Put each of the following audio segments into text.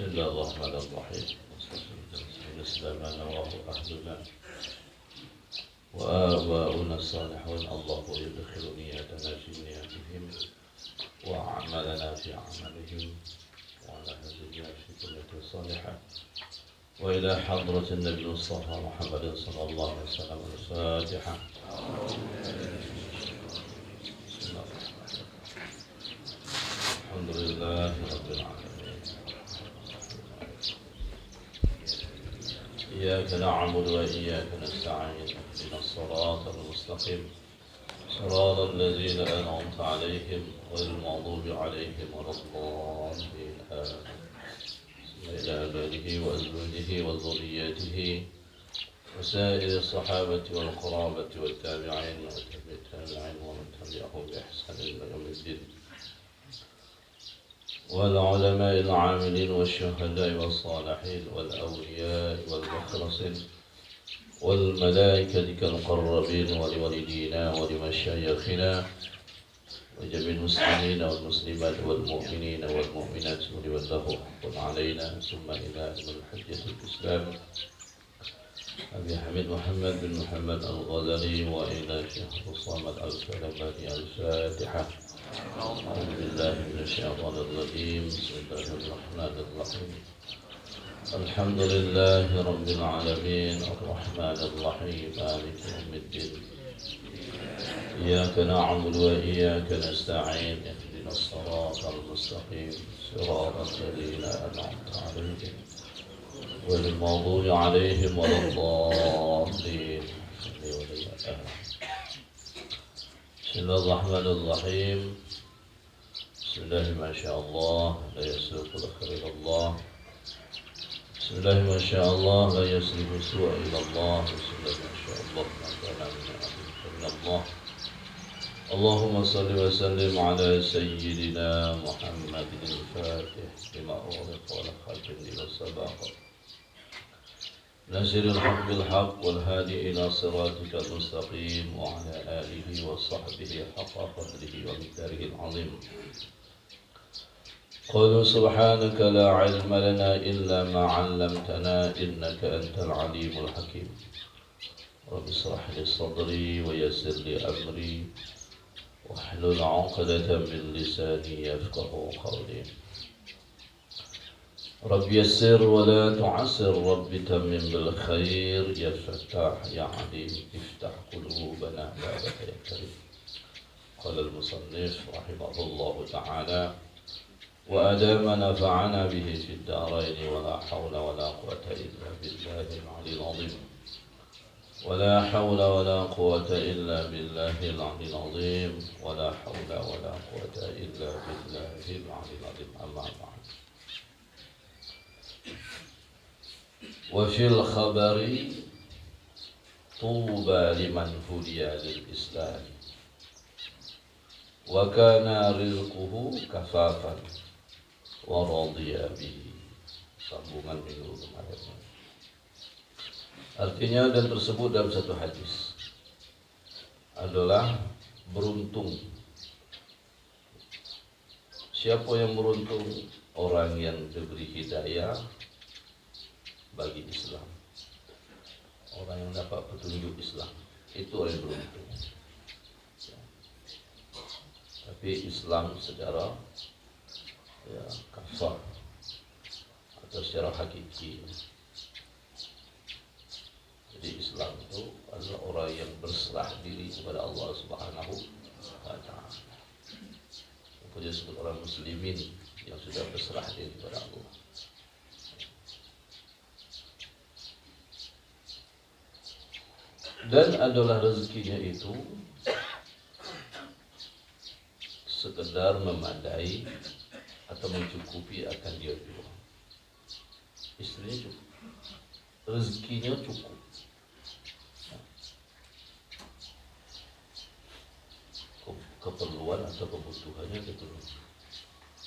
بسم الله الرحمن الرحيم. مثل ما نراه أهلنا وآباؤنا الصالحون، الله يدخل نياتنا في نياتهم وأعمالنا في أعمالهم، وعلى هدينا في كلية صالحة. وإلى حضرة النبي المصطفى محمد صلى الله عليه وسلم الفاتحة. الحمد لله رب العالمين. إياك نعبد وإياك نستعين، اهدنا الصراط المستقيم صراط الذين أنعمت عليهم غير المغضوب عليهم ولا الضالين آمين. إلى آبائه وأزواجه وذرياته وسائر الصحابة والقرابة والتابعين والتابعين ومن تبعهم بإحسان إلى يوم الدين، والعلماء العاملين والشهداء والصالحين والأولياء والمخلصين والملائكة المقربين ولوالدينا ولمشايخنا وجميع المسلمين والمسلمات والمؤمنين والمؤمنات ولمن له حق علينا، ثم إلى من حجة الإسلام أبي حميد محمد بن محمد الغزالي وإلى شيخ الصامد الكلماني الفاتحة. أعوذ بالله من الشيطان الرجيم. بسم الله الرحمن الرحيم. الحمد لله رب العالمين الرحمن الرحيم مالك يوم الدين. إياك نعبد وإياك نستعين، اهدنا الصراط المستقيم صراط الذين أنعمت عليهم غير المغضوب عليهم ولا الضالين. بسم الله الرحمن الرحيم. بسم الله ما شاء الله لا يسلك الخير إلى الله. بسم الله ما شاء الله لا يسلك السوء إلى الله. بسم الله ما شاء الله ما كان من الله. اللهم صل وسلم على سيدنا محمد الفاتح لما أغلق والخاتم لما سبق ناصر الحق بالحق والهادي إلى صراطك المستقيم وعلى آله وصحبه حق قدره ومقداره العظيم. قالوا سبحانك لا علم لنا إلا ما علمتنا إنك أنت العليم الحكيم. رب اشرح لي صدري ويسر لي أمري واحلل عقدة من لساني يفقه قولي. رب يسر ولا تعسر، رب تمم بالخير، يا فتاح يا عليم افتح قلوبنا بابك يا كريم. قال المصنف رحمه الله تعالى: وأدام نفعنا به في الدارين ولا حول ولا قوة إلا بالله العلي العظيم. ولا حول ولا قوة إلا بالله العلي العظيم. ولا حول ولا قوة إلا بالله العلي العظيم. أما بعد. وفي الخبر طوبى لمن هدي للإسلام وكان رزقه كفافا ورضي به. Sambungan minggu kemarin. Artinya dan tersebut dalam satu hadis adalah beruntung. Siapa yang beruntung? Orang yang diberi hidayah bagi Islam, orang yang dapat petunjuk Islam, itu orang yang beruntung. Tapi Islam secara kafah atau secara hakiki. Jadi Islam itu adalah orang yang berserah diri kepada Allah Subhanahu wa Ta'ala. Apa disebut orang muslimin yang sudah berserah diri kepada Allah. Dan adalah rezekinya itu sekedar memadai atau mencukupi akan dia juga. Istrinya cukup, rezekinya cukup. Keperluan atau kebutuhannya itu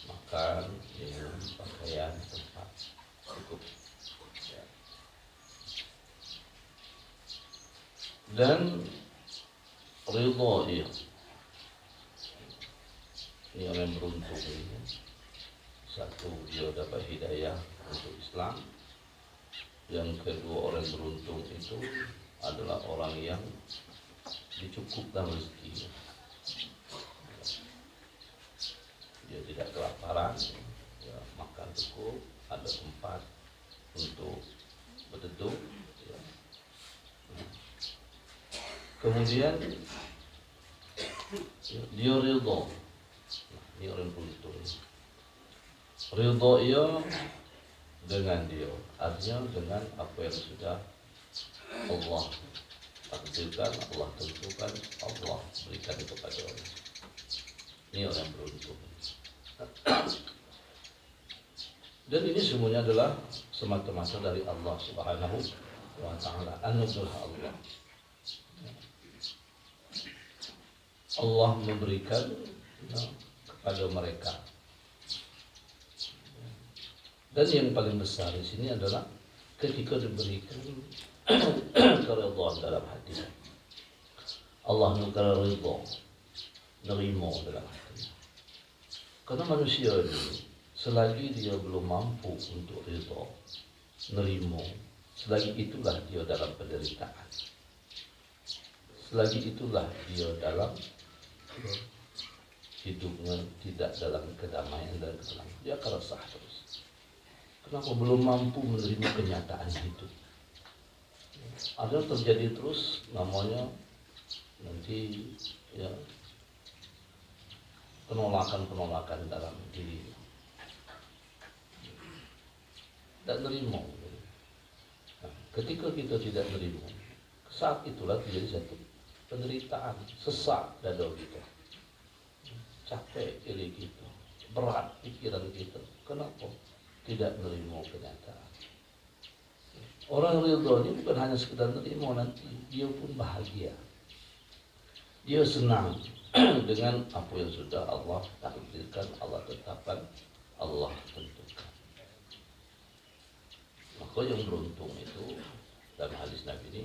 makan, minum, pakaian, tempat cukup. Dan ridha dia, ini orang yang beruntung ini. Satu, dia dapat hidayah untuk Islam. Yang kedua, orang beruntung itu adalah orang yang dicukupkan rezekinya. Dia tidak kelaparan, ya, makan cukup, ada tempat untuk berteduh, ya. Kemudian ya, dia ridho. Nah, ini orang beruntung. Ridho ia dengan dia, artinya dengan apa yang sudah Allah takdirkan, Allah tentukan, Allah berikan kepada orang. Ini orang beruntung. Dan ini semuanya adalah semata-mata dari Allah Subhanahu wa Ta'ala, anugerah Allah. Allah memberikan, ya, kepada mereka. Dan yang paling besar di sini adalah ketika diberikan keridhaan dalam hati. Allah nuker ridho, nerimo dalam hati. Karena manusia ini selagi dia belum mampu untuk ridho, nerimo, selagi itulah dia dalam penderitaan. Selagi itulah dia dalam hidupnya tidak dalam kedamaian dan ketenangan. Dia akan resah terus. Kenapa belum mampu menerima kenyataan hidup? Ada terjadi terus namanya nanti ya penolakan dalam diri dan nerima. Nah, ketika kita tidak nerima, saat itulah terjadi satu penderitaan, sesak dada kita, capek diri kita, berat pikiran kita. Kenapa? Tidak menerima kenyataan. Orang ridho ini bukan hanya sekedar menerima, nanti dia pun bahagia. Dia senang dengan apa yang sudah Allah takdirkan, Allah tetapkan, Allah tentukan. Maka yang beruntung itu dalam hadis Nabi ini,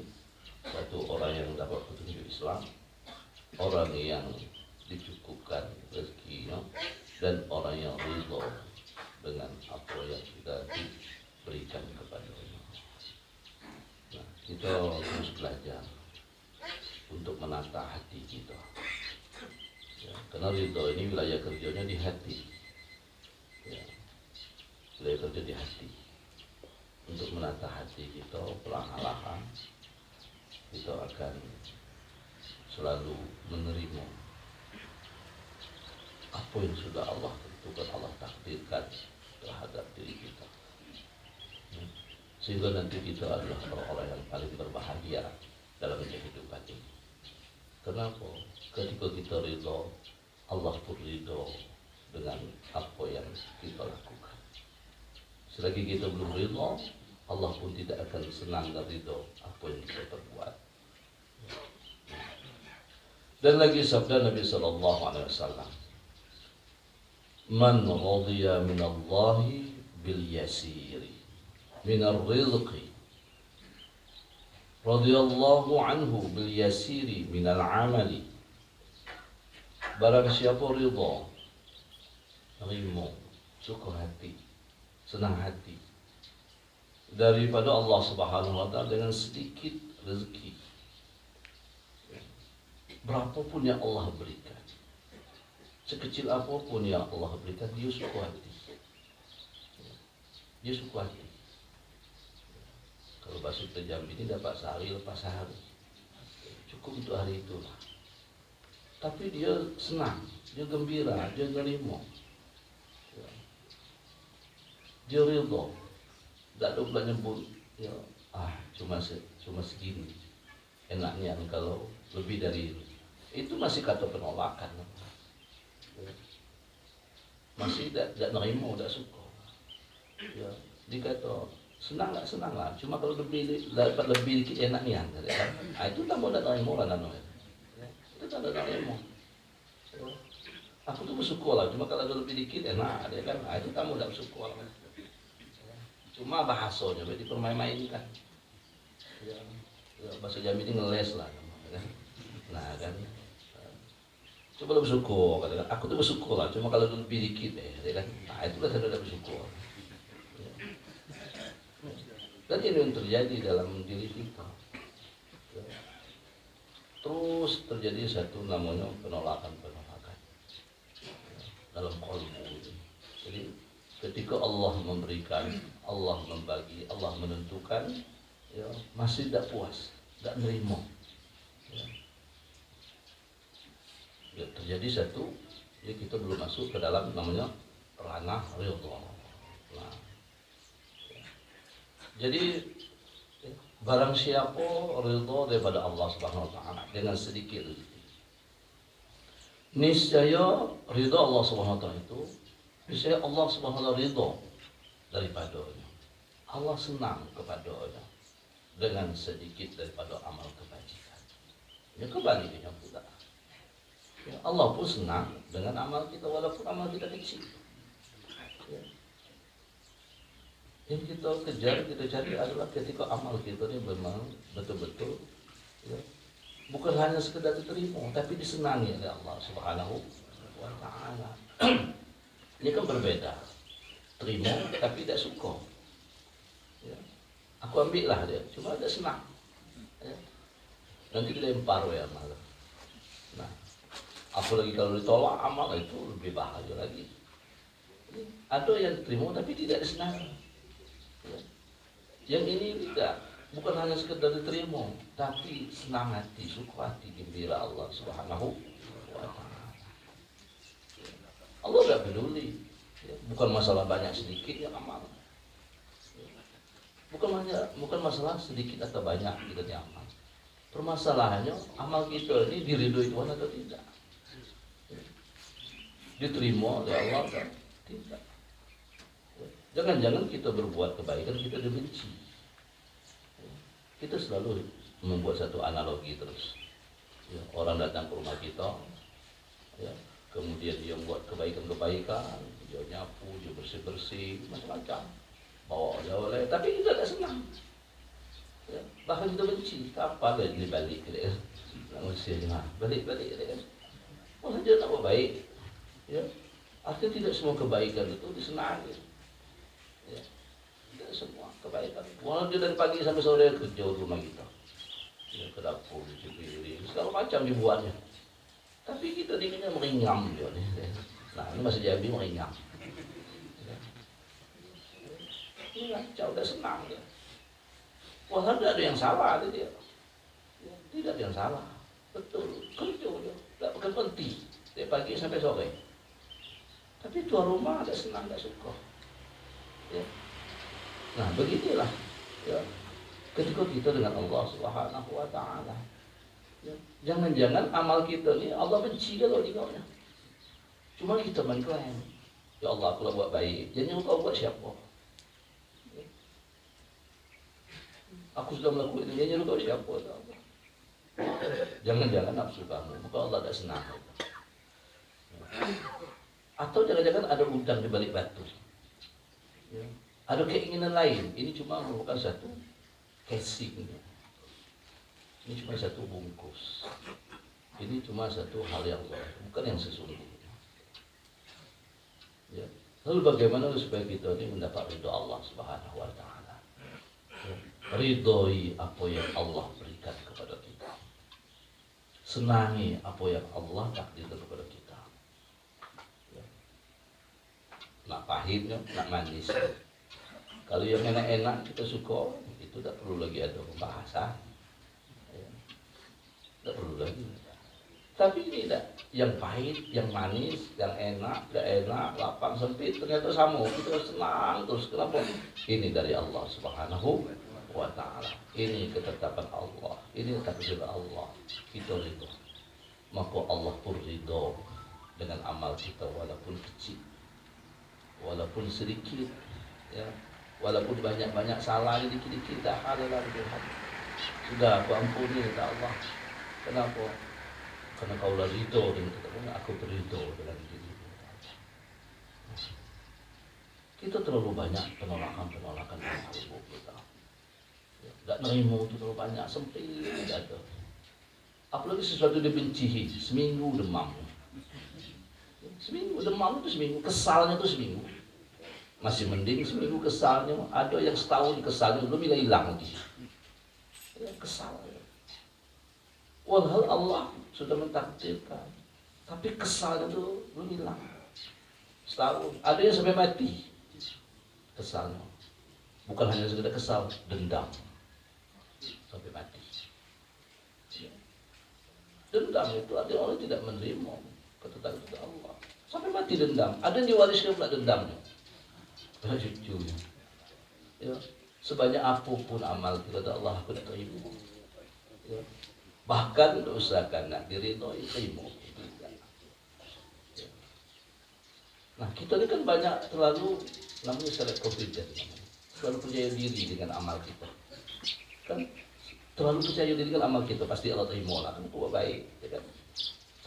satu orang yang dapat petunjuk Islam, orang yang dicukupkan rezekinya, dan orang yang ridho dengan apa yang sudah diberikan kepadanya. Nah, kita harus belajar untuk menata hati kita. Ya, karena ridho ini wilayah kerjanya di hati. Ya, wilayah kerja di hati. Untuk menata hati kita perlahan-lahan, kita akan selalu menerima apa yang sudah Allah tentukan, Allah takdirkan terhadap diri kita. Sehingga nanti kita adalah orang-orang yang paling berbahagia dalam kehidupan ini. Kenapa? Ketika kita ridho, Allah pun ridho dengan apa yang kita lakukan. Selagi kita belum ridho, Allah pun tidak akan senang dan ridho apa yang kita perbuat. Dan lagi sabda Nabi Sallallahu Alaihi Wasallam, Man radiya minallahi bil yasiri minar rizqi radiyallahu anhu bil yasiri minal amali. Barang siapa ridha, nerima, suka hati, senang hati daripada Allah Subhanahu wa Ta'ala dengan sedikit rezeki, berapapun yang Allah berikan, sekecil apapun yang Allah berikan, dia suka hati. Dia suka hati. Kalau bahasa Jambi ini dapat sehari lepas sehari, cukup untuk hari itu. Tapi dia senang, dia gembira, dia nerima, dia ridho. Tak ada pula nyebut, ya, cuma segini. Enaknya kalau lebih dari ini. Itu masih kata penolakan. Masih tidak nerima, tidak suka. Ya, dikata senang lah. Cuma kalau dapat lebih dikit enaknya, kan? Itu tak mau tak nerima lah, itu tak ada nerima. Aku tuh bersyukur lah, cuma kalau ada lebih dikit enak, kan? Itu tak mau tak bersyukur lah. Cuma bahasanya dipermain-mainkan. Ya, bahasa Jambi ini ngeles lah, kan? Nah kan. Coba bersyukur, katakan. Aku tuh bersyukur lah, cuma kalau lebih dikit, kan? Itulah saya udah bersyukur. Ya. Kan ini yang terjadi dalam diri kita. Ya. Terus terjadi satu namanya penolakan-penolakan dalam qalbu. Jadi ketika Allah memberikan, Allah membagi, Allah menentukan, ya, masih tidak puas, tidak nerima. Ya. Ya, terjadi satu, ya kita belum masuk ke dalam namanya ranah ridha. Nah, ya. Jadi ya, barang siapa ridha daripada Allah Subhanahu wa taala dengan sedikit rezeki, niscaya ridha Allah Subhanahu wa taala itu, niscaya Allah Subhanahu wa taala ridha daripadanya. Allah senang kepadanya dengan sedikit daripada amal kebajikan. Ya kebalikannya pula. Ya, Allah pun senang dengan amal kita walaupun amal kita kecil. Ya. Yang kita kejar, kita cari adalah ketika amal kita ini memang betul-betul, ya, bukan hanya sekedar diterima, tapi disenangi oleh Allah Subhanahu wa taala. Ini kan berbeda. Terima tapi tidak suka. Ya. Aku ambil lah dia, cuma tidak senang. Ya. Nanti dilempar ya malah. Nah, apalagi kalau ditolak amal itu lebih bahaya lagi. Ada yang terima tapi tidak disenangi. Ya. Yang ini tidak, bukan hanya sekedar diterima, tapi senang hati, suka hati, gembira Allah Subhanahu wa taala. Allah tidak peduli. Ya. Bukan masalah banyak sedikit yang amal. Ya. Bukan masalah sedikit atau banyak kita amal. Permasalahannya amal kita ini diridhoi Tuhan atau tidak. Ya. Diterima oleh Allah atau tidak. Jangan-jangan kita berbuat kebaikan kita dibenci. Kita selalu membuat satu analogi terus. Ya, orang datang ke rumah kita, ya, kemudian dia buat kebaikan-kebaikan, dia nyapu, dia bersih-bersih, macam-macam, bawa oleh-oleh, tapi kita tidak senang. Ya, bahkan kita benci. Apa lagi balik dia? Balik dia. Malah dia tak buat baik. Ya, artinya tidak semua kebaikan itu disenangi. Ya, tidak semua kebaikan. Walau dia dari pagi sampai sore kerja di rumah kita, ya, ke dapur, cuci piring, segala macam dibuatnya. Tapi kita dinginnya meringam dia. Nah, ini masih Jambi meringam. Ya. Ini kacau, tidak senang dia. Walau tidak ada yang salah dia. Ya, tidak ada yang salah. Betul, kerja dia, tidak pakai penting dari pagi sampai sore. Tapi tuan rumah tidak senang, tidak suka. Ya. Nah, beginilah, ya, ketika kita dengan Allah Subhanahu wa taala. Ya. Jangan-jangan amal kita ini Allah benci kalau dikaunya. Cuma kita mengklaim, ya Allah aku buat baik. Jadi engkau buat siapa? Ya. Aku sudah melakukan ini, jadi engkau siapa? Jangan-jangan nafsu kamu, maka Allah tidak senang. Ya. Atau jangan-jangan ada udang di balik batu. Ya. Ada keinginan lain. Ini cuma merupakan satu casing. Ini cuma satu bungkus. Ini cuma satu hal yang bukan yang sesungguhnya. Ya. Lalu bagaimana supaya kita ini mendapat ridho Allah Subhanahu wa taala? Ya. Ridhoi apa yang Allah berikan kepada kita. Senangi apa yang Allah takdirkan kepada kita. Ya. Nak pahitnya, nak manis. Kalau yang enak-enak kita suka, itu tak perlu lagi ada pembahasan. Ya. Tak perlu lagi. Tapi ini tidak. Yang pahit, yang manis, yang enak, tidak enak, lapang, sempit, ternyata sama. Kita senang terus. Kenapa? Ini dari Allah Subhanahu wa taala. Ini ketetapan Allah. Ini takdir Allah. Kita ridho. Maka Allah pun ridho dengan amal kita walaupun kecil, walaupun sedikit. Ya. Walaupun banyak-banyak salah, dikit-dikit dah halalah Tuhan. Sudah aku ampuni ya Allah. Kenapa? Karena Kaulah ridho dengan kita, aku beridho dengan diri. Kita terlalu banyak penolakan-penolakan dalam hidup kita. Tidak nerima itu terlalu banyak, sempit tidak ada. Apalagi sesuatu dibenci, seminggu demam. Seminggu demam itu seminggu, kesalnya itu seminggu. Masih mending seminggu kesalnya, ada yang setahun kesalnya belum hilang lagi. Ya, kesal. Walhal Allah sudah mentakdirkan, tapi kesalnya itu belum hilang. Setahun, ada yang sampai mati kesalnya. Bukan hanya sekedar kesal, dendam sampai mati. Dendam itu ada orang tidak menerima ketetapan Allah sampai mati dendam. Ada yang diwariskan pula dendamnya. Cucunya. Ya, sebanyak apapun amal kita Allah aku tidak terima. Ya. Bahkan usahakan nak diridhoi terima. Ya. Nah kita ini kan banyak terlalu namanya self confidence, terlalu percaya diri dengan amal kita. Kan terlalu percaya diri dengan amal kita pasti Allah terima lah, kan itu baik, ya kan?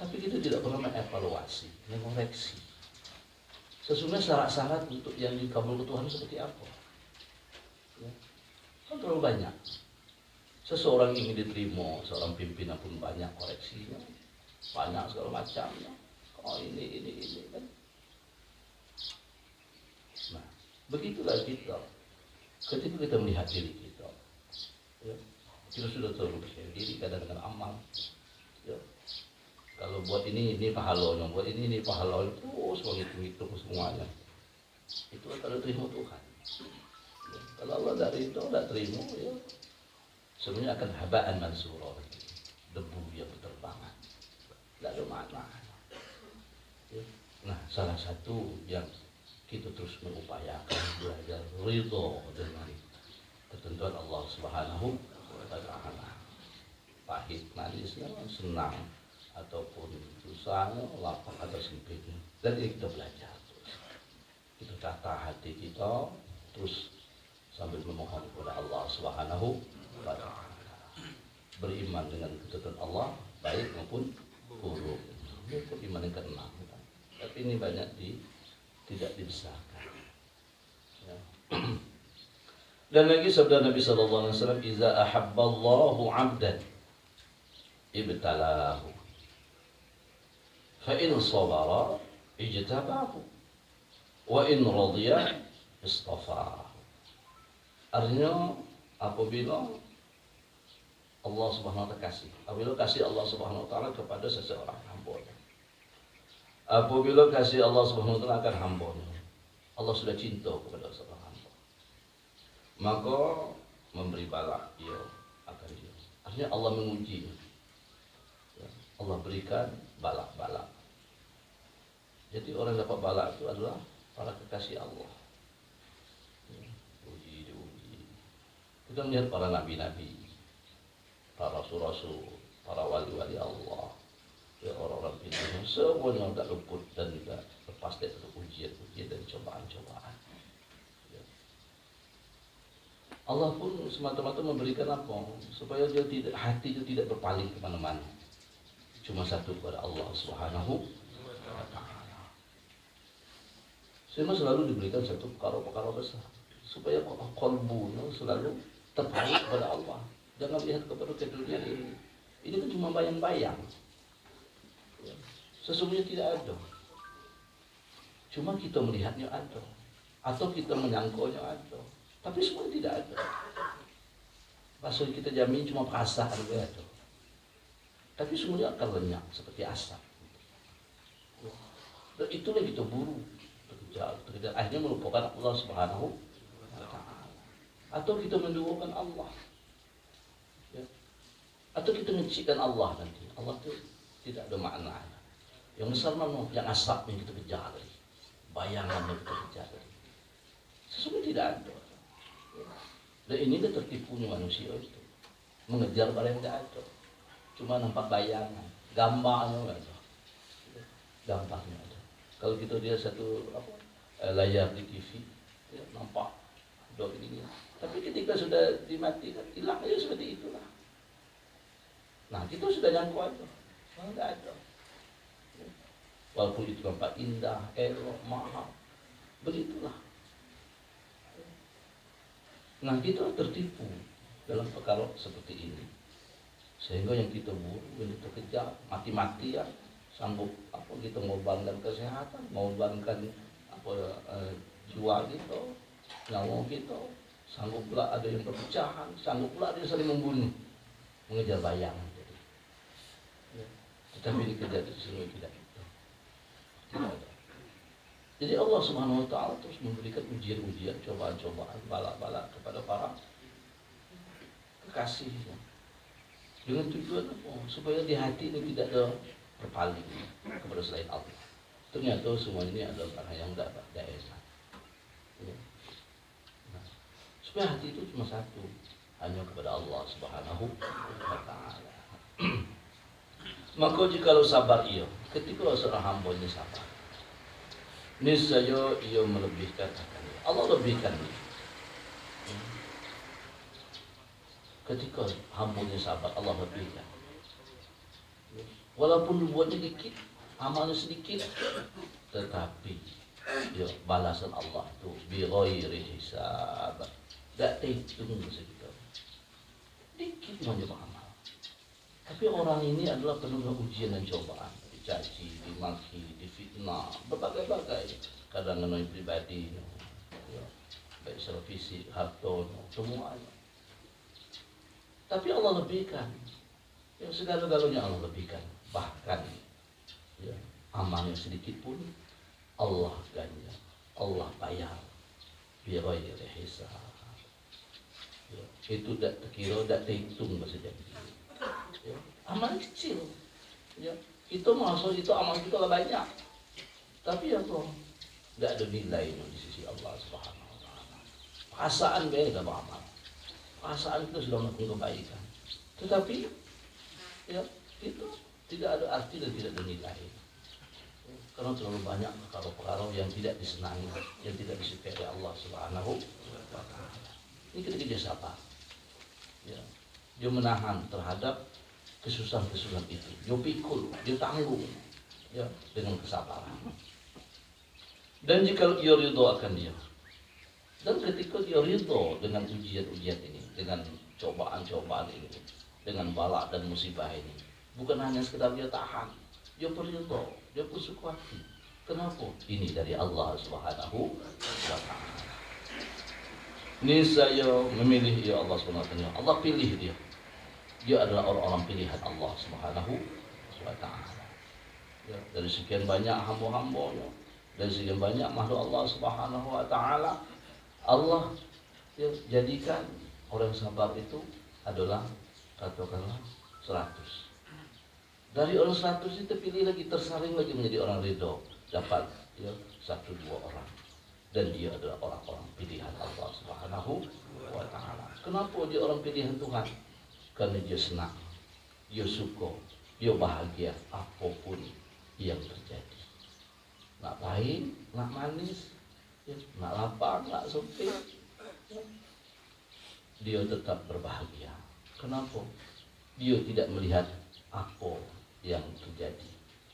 Tapi kita tidak pernah mengevaluasi, mengoreksi. Sesungguhnya syarat-syarat untuk yang dikabulkan Tuhan seperti apa? Ya. Kan terlalu banyak. Seseorang ingin diterima, seorang pimpinan pun banyak koreksinya, banyak segala macamnya. Oh ini kan. Nah, begitulah kita. Ketika kita melihat diri kita, ya, kita sudah terlalu percaya diri kadang dengan amal. Ya. Kalau buat ini pahalanya, buat ini pahalanya, terus menghitung semuanya. Itu kalau terima Tuhan. Ya. Kalau Allah tidak terima, ya sebenarnya akan habaan mansura, debu yang berterbangan, tidak ada makna. Ya. Nah, salah satu yang kita terus mengupayakan belajar ridho dengan ketentuan Allah Subhanahu wa Ta'ala. Pahit manisnya, senang ataupun susahnya, lapang atau sempitnya. Dan ini kita belajar terus. Kita tata hati kita terus sambil memohon kepada Allah Subhanahu wa Ta'ala. Beriman dengan ketentuan Allah baik maupun buruk. Itu iman yang keenam. Tapi ini banyak tidak dibesarkan. Ya. Dan lagi sabda Nabi sallallahu alaihi wasallam, "Iza ahabballahu 'abdan ibtalahu. Fa in sabara ijtabahu wa in radiya istafahu." Artinya apabila Allah Subhanahu wa taala kasih, apabila kasih Allah Subhanahu wa taala kepada seseorang hamba-Nya. Apabila kasih Allah Subhanahu wa taala akan hamba-Nya, Allah sudah cinta kepada seorang hamba, maka memberi bala dia akan dia. Artinya Allah menguji. Ya, Allah berikan bala. Jadi orang dapat bala itu adalah para kekasih Allah. Ya, diuji. Kita melihat para nabi-nabi, para rasul-rasul, para wali-wali Allah, ya orang-orang pintar, semuanya tak luput dan tidak lepas dari ujian dan cobaan-cobaan. Ya. Allah pun semata-mata memberikan apa? Supaya dia tidak, hatinya tidak berpaling kemana-mana. Cuma satu kepada Allah Subhanahu wa Ta'ala. Sehingga selalu diberikan satu perkara-perkara besar, supaya qalbunya selalu terpaling kepada Allah. Jangan lihat kepada dunia ini. Ini kan cuma bayang-bayang. Ya. Sesungguhnya tidak ada. Cuma kita melihatnya ada, atau kita menyangkonya ada. Tapi semuanya tidak ada. Maksud kita jamin cuma perasaan saja ada. Tapi semuanya akan lenyap seperti asap. Dan itulah kita buru, terkejar. Akhirnya melupakan Allah Subhanahu wa Ta'ala. Atau kita menduakan Allah. Ya. Atau kita menciptakan Allah nanti. Allah itu tidak ada makna. Yang besar mana? Yang asap yang kita kejar, bayangan yang kita kejar. Sesungguhnya tidak ada. Dan ini kan tertipunya manusia itu, mengejar pada yang tidak ada. Cuma nampak bayangan, gambarnya ada. Gambarnya ada. Kalau kita lihat satu layar di TV, ya, nampak dot ini. Tapi ketika sudah dimatikan, hilang aja seperti itulah. Nah, kita sudah nyangkut aja. Tidak ada. Walaupun itu nampak indah, elok, mahal, begitulah. Nah, kita tertipu dalam perkara seperti ini, sehingga yang kita buru, yang kita kejar, mati-matian, sanggup kita mengorbankan kesehatan, mengorbankan tua kita, nyawa kita, sanggup pula ada yang perpecahan, sanggup pula ada yang saling membunuh, mengejar bayangan. Ya. Tetapi ini kejadian sesungguhnya tidak itu. Tidak ada. Jadi Allah Subhanahu Wa Taala terus memberikan ujian-ujian, cobaan-cobaan, balak-balak kepada para kekasihnya. Dengan tujuan apa? Supaya di hati ini tidak ada berpaling kepada selain Allah. Ternyata semua ini adalah barang yang tidak enak. Ya. Nah, supaya hati itu cuma satu, hanya kepada Allah Subhanahu Wa Taala. Maka jikalau sabar ia, ketika seorang hamba ini sabar, niscaya ia melebihkan akan dia. Allah lebihkan dia. Ketika hambanya sabar, Allah lebihkan. Walaupun buatnya dikit, amalnya sedikit, tetapi ya, balasan Allah itu bi ghairi hisab. Tak terhitung segitu. Dikit saja amal. Tapi orang ini adalah penuh ujian dan cobaan, dicaci, dimaki, difitnah, berbagai-bagai. Kadang mengenai pribadi, ya, baik secara fisik, harta, semuanya. Tapi Allah lebihkan, yang segala-galanya Allah lebihkan. Bahkan ya, amal yang sedikit pun Allah ganjar, Allah bayar bi ghairi hisab. Ya, itu tak terkira, tak terhitung bahasa jadi. Ya, amal kecil, ya, itu maksud itu amal kita lah banyak, tapi ya toh tidak ada nilai di sisi Allah Subhanahu Wa Taala. Perasaan beda beramal. Perasaan itu sudah melakukan kebaikan, tetapi ya itu tidak ada arti dan tidak ada nilai, ya, karena terlalu banyak perkara-perkara yang tidak disenangi, yang tidak disukai oleh Allah Subhanahu Wa Taala. Ini ketika dia sabar, ya, dia menahan terhadap kesusahan-kesusahan itu, dia pikul, dia tanggung, ya, dengan kesabaran. Dan jika ia ridho akan dia, dan ketika dia ridho dengan ujian-ujian ini, dengan cobaan-cobaan ini, dengan balak dan musibah ini, bukan hanya sekedar dia tahan, dia berridho, dia bersyukur hati. Kenapa? Ini dari Allah Subhanahu Wa Taala. Ini saya memilih ya Allah Subhanahu Wa Taala. Allah pilih dia. Dia adalah orang-orang pilihan Allah Subhanahu Wa Taala. Ya, dari sekian banyak hamba-hambanya, dari sekian banyak makhluk Allah Subhanahu Wa Taala, Allah ya, jadikan orang sabar itu adalah katakanlah 100. Dari orang 100 itu terpilih lagi, tersaring lagi menjadi orang ridho, dapat ya 1-2 orang. Dan dia adalah orang-orang pilihan Allah Subhanahu Wa Taala. Kenapa dia orang pilihan Tuhan? Karena dia senang, dia suka, dia bahagia apapun yang terjadi. Nak pahit, nak manis, ya, nak lapar, nak sempit, ya, dia tetap berbahagia. Kenapa? Dia tidak melihat apa yang terjadi,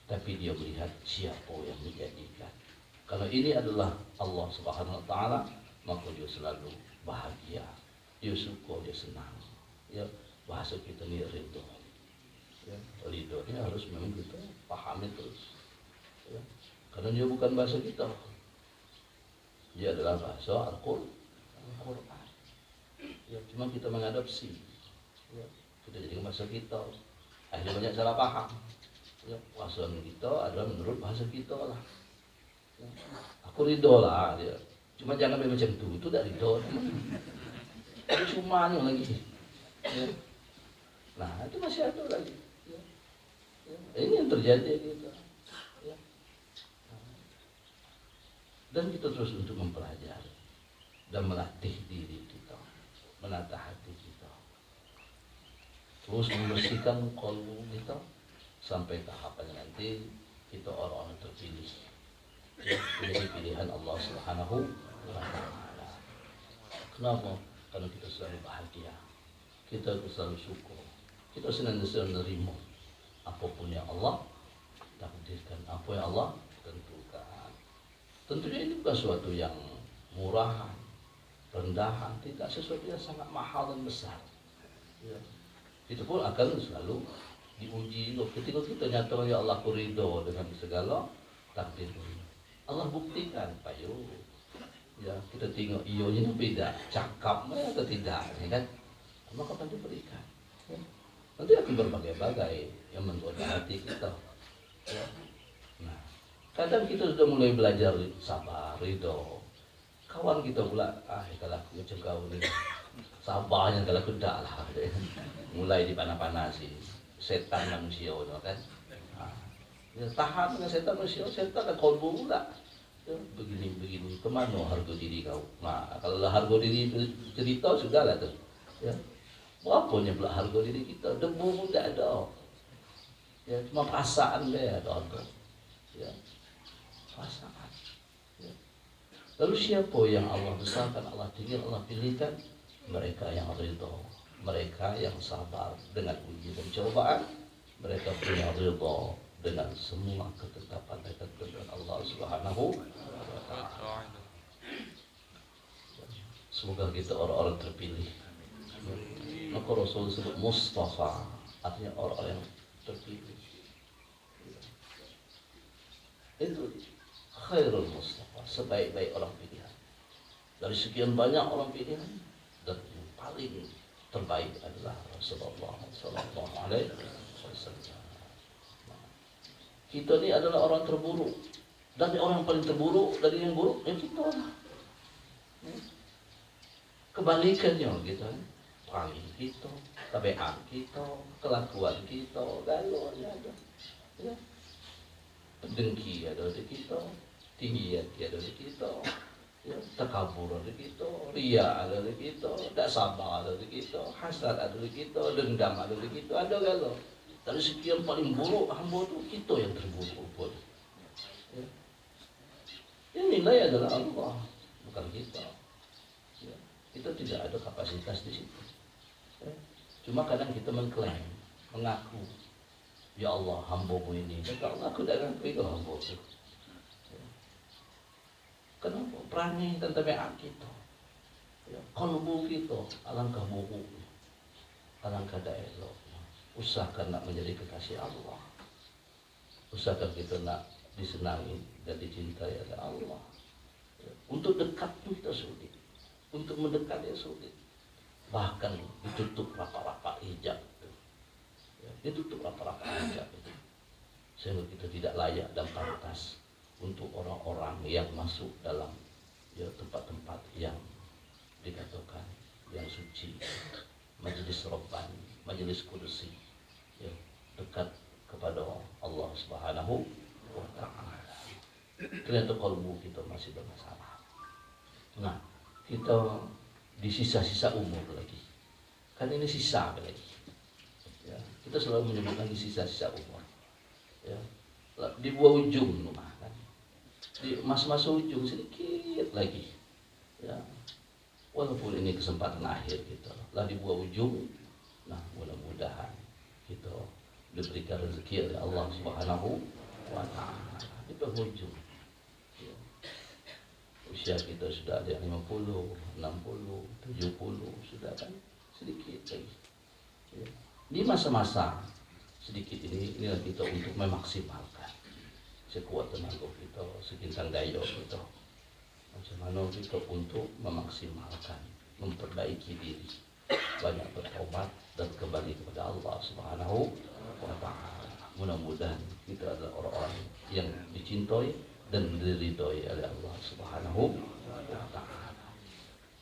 tapi dia melihat siapa yang menjadikan. Kalau ini adalah Allah Subhanahu Wa Taala, maka dia selalu bahagia, dia suka, dia senang. Ya, bahasa kita ni ridho. Ya, ridho ini harus memang kita pahami terus. Ya, karena dia bukan bahasa kita, dia adalah bahasa Al-Quran. Ya, cuma kita mengadopsi, ya, kita jadikan bahasa kita. Akhirnya banyak salah paham. Ya, bahasa kita adalah menurut bahasa kita lah. Ya, aku ridho lah dia. Cuma jangan macam itu tak ridho. Itu cuma lagi. Ya. Nah itu masih ada lagi. Ya. Ya. Ini yang terjadi gitu. Ya. Dan kita terus untuk mempelajari dan melatih diri kita, menata hati kita, terus membersihkan kalbu kita sampai tahapannya nanti kita orang-orang terpilih. Ya, menjadi pilihan Allah Subhanahu Wa Taala. Kenapa? Karena kita selalu bahagia, kita selalu syukur, kita senantiasa menerima apapun yang Allah takdirkan, apa yang Allah tentukan. Tentunya ini bukan sesuatu yang murahan, rendahan, tidak, sesuatu yang sangat mahal dan besar. Ya. Itu pun akan selalu diuji. Ketika kita nyatakan ya Allah aku ridho dengan segala takdir, Allah buktikan payu, ya, kita tengok ionya beda, cakap atau tidak, ya kan? Maka akan diberikan. Ya. Nanti akan berbagai-bagai yang menggoda hati kita. Ya. Nah, kadang kita sudah mulai belajar sabar, ridho. Kawan kita pula, kalau aku macam kau ni, sabarnya kalau aku tak lah. Mulai dipanah-panasi, setan manusia tu kan. Ya, tahan dengan setan manusia, setan dan kolbu pula. Ya, begini, kemana harga diri kau? Nah, kalau harga diri cerita sudahlah tu. Ya, berapanya pula harga diri kita? Debu pun tak ada. Ya, cuma perasaan dia ada. Ya, perasaan. Ya. Lalu siapa yang Allah besarkan, Allah tinggi, Allah pilihkan? Mereka yang ridho, mereka yang sabar dengan uji dan cobaan, mereka punya ridho dengan semua ketetapan dan ketentuan Allah Subhanahu wa Ta'ala. Semoga kita orang-orang terpilih. Maka Rasul sebut Mustafa, artinya orang-orang yang terpilih. Itu khairul Mustafa, sebaik-baik orang pilihan. Dari sekian banyak orang pilihan, dan yang paling terbaik adalah Rasulullah Sallallahu Alaihi Wasallam. Kita ni adalah orang terburuk, dan orang paling terburuk dari yang buruk yang kita lah. Kebalikannya kita, perangai kita, tabiat kita, kelakuan kita, galaunya ada. Ya. Dengki ada di kita, tinggi hati ada di kita, ya, takabur ada di kita, ria ada di kita, tak sabar ada di kita, hasad ada di kita, dendam ada di kita, ada galau. Dari sekian paling buruk hamba tu, kita yang terburuk pun. Ya. Yang nilai adalah Allah, bukan kita. Ya. Kita tidak ada kapasitas di situ. Ya. Cuma kadang kita mengklaim, mengaku, ya Allah, hamba-Mu ini. Kata Allah, aku tak ngaku itu hamba-Mu. Ya. Kenapa? Perangai dan tabiat kita. Ya. Kalbu kita, alangkah buruknya, alangkah tak elok. Usahakan nak menjadi kekasih Allah. Usahakan kita nak disenangi dan dicintai oleh Allah. Ya. Untuk dekat pun kita sulit. Untuk mendekat dia sulit. Bahkan ditutup rapat-rapat hijab itu. Ya. Ditutup rapat-rapat hijab itu. Sehingga kita tidak layak dan pantas untuk orang-orang yang masuk dalam ya, tempat-tempat yang dikatakan yang suci. Majelis Rabbani, majelis kursi. Ya, dekat kepada Allah Subhanahu wa Ta'ala. Ternyata kalbu kita masih bermasalah. Nah, kita di sisa-sisa umur lagi. Kan ini sisa lagi. Ya, kita selalu menyebutkan di sisa-sisa umur. Ya, di buah ujung rumah kan. Di masa-masa ujung sedikit lagi. Ya. Walaupun ini kesempatan akhir kita. Lah di buah ujung. Nah, mudah-mudahan kita diberikan rezeki oleh Allah Subhanahu wa Ta'ala di penghujung. Ya. Usia kita sudah ada 50, 60, 70, sudah kan sedikit lagi. Ya. Di masa-masa sedikit inilah kita untuk memaksimalkan sekuat tenaga kita, sekintang daya kita. Macam mana kita untuk memaksimalkan, memperbaiki diri, banyak bertobat dan kembali kepada Allah Subhanahu wa Ta'ala. Mudah-mudahan kita adalah orang-orang yang dicintai dan diridhoi oleh Allah Subhanahu wa Ta'ala.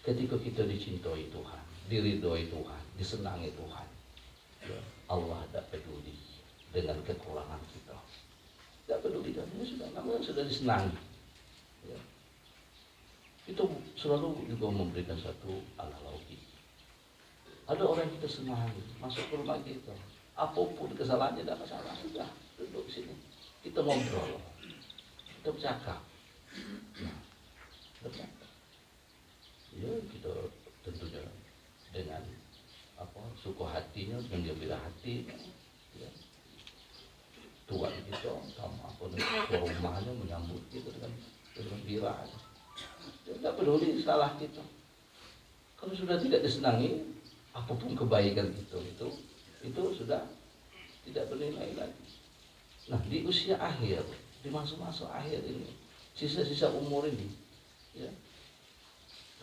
Ketika kita dicintai Tuhan, diridhoi Tuhan, disenangi Tuhan, ya, Allah tidak peduli dengan kekurangan kita. Tidak peduli dan ini sudah namanya sudah disenangi. Ya. Itu selalu juga memberikan satu analogi. Ada orang kita senangi masuk ke rumah kita, apapun kesalahannya tidak masalah, sudah duduk sini, kita ngobrol, kita bercakap. Nah, bercakap. Ya kita tentunya dengan suku hatinya, dengan gembira hati. Ya. Tuan kita, sama rumahnya menyambut kita dengan gembira. Tidak peduli salah kita. Kalau sudah tidak disenangi, apapun kebaikan itu sudah tidak bernilai lagi. Nah, di usia akhir, di masa-masa akhir ini, sisa-sisa umur ini, ya,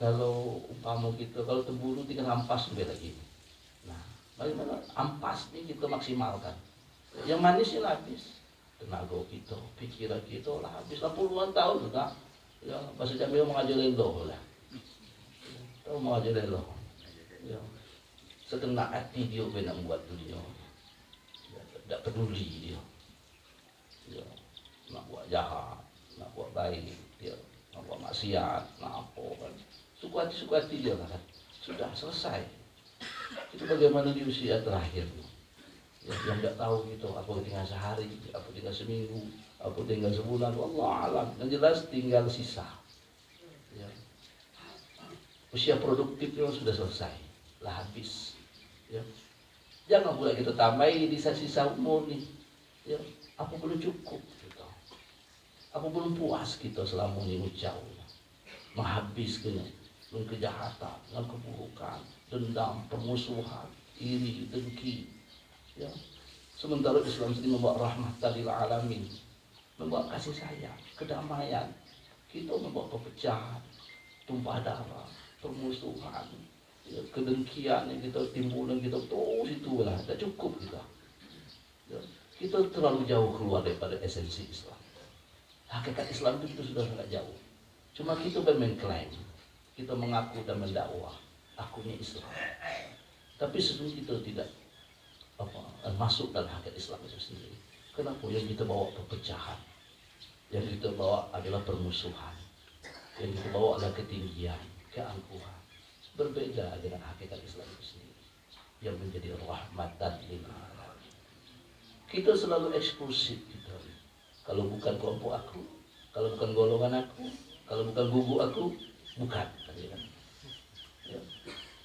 Kalau umpama kita kalau terburu tinggal ampas lebih lagi. Nah, bagaimana ampas ini kita maksimalkan. Yang manisnya habis, tenaga kita, pikiran kita lah habis lah puluhan tahun sudah. Ya, bahasa Jamil mengajar lelo lah. Tahu mengajar lelo. Ya, sekendak hati dia nak buat dunia. Ya, tak peduli dia. Ya, nak buat jahat, nak buat baik, dia nak buat maksiat, nak apa kan. Suku hati dia kan. Sudah selesai. Itu bagaimana di usia terakhir. Ya, yang tidak tahu gitu, apa tinggal sehari, apa tinggal seminggu, apa tinggal sebulan, wallah alam. Yang jelas tinggal sisa. Ya. Usia produktifnya sudah selesai, lah habis. Ya. Jangan pula kita tambahi di sisa umur nih. Ya. Apa belum cukup gitu. Apa belum puas kita selama ini ucap menghabiskan dengan kejahatan, dengan keburukan, dendam, permusuhan, iri, dengki. Ya. Sementara Islam sendiri membawa rahmat lil alamin, membawa kasih sayang, kedamaian. Kita membawa perpecahan, tumpah darah, permusuhan, ya, kedengkian yang kita timbulkan kita terus itulah tak cukup kita. Ya. Kita terlalu jauh keluar daripada esensi Islam. Hakikat Islam itu kita sudah sangat jauh. Cuma kita mengklaim, kita mengaku dan mendakwah, akunya Islam. Tapi sesungguhnya kita tidak masuk dalam hakikat Islam itu sendiri. Kenapa? Yang kita bawa perpecahan, yang kita bawa adalah permusuhan, yang kita bawa adalah ketinggian, keangkuhan. Berbeda dengan hakikat Islam itu sendiri, yang menjadi rahmatan lil alamin. Kita selalu eksklusif kita. Kalau bukan kelompok aku, kalau bukan golongan aku, kalau bukan guguk aku, bukan. Ya.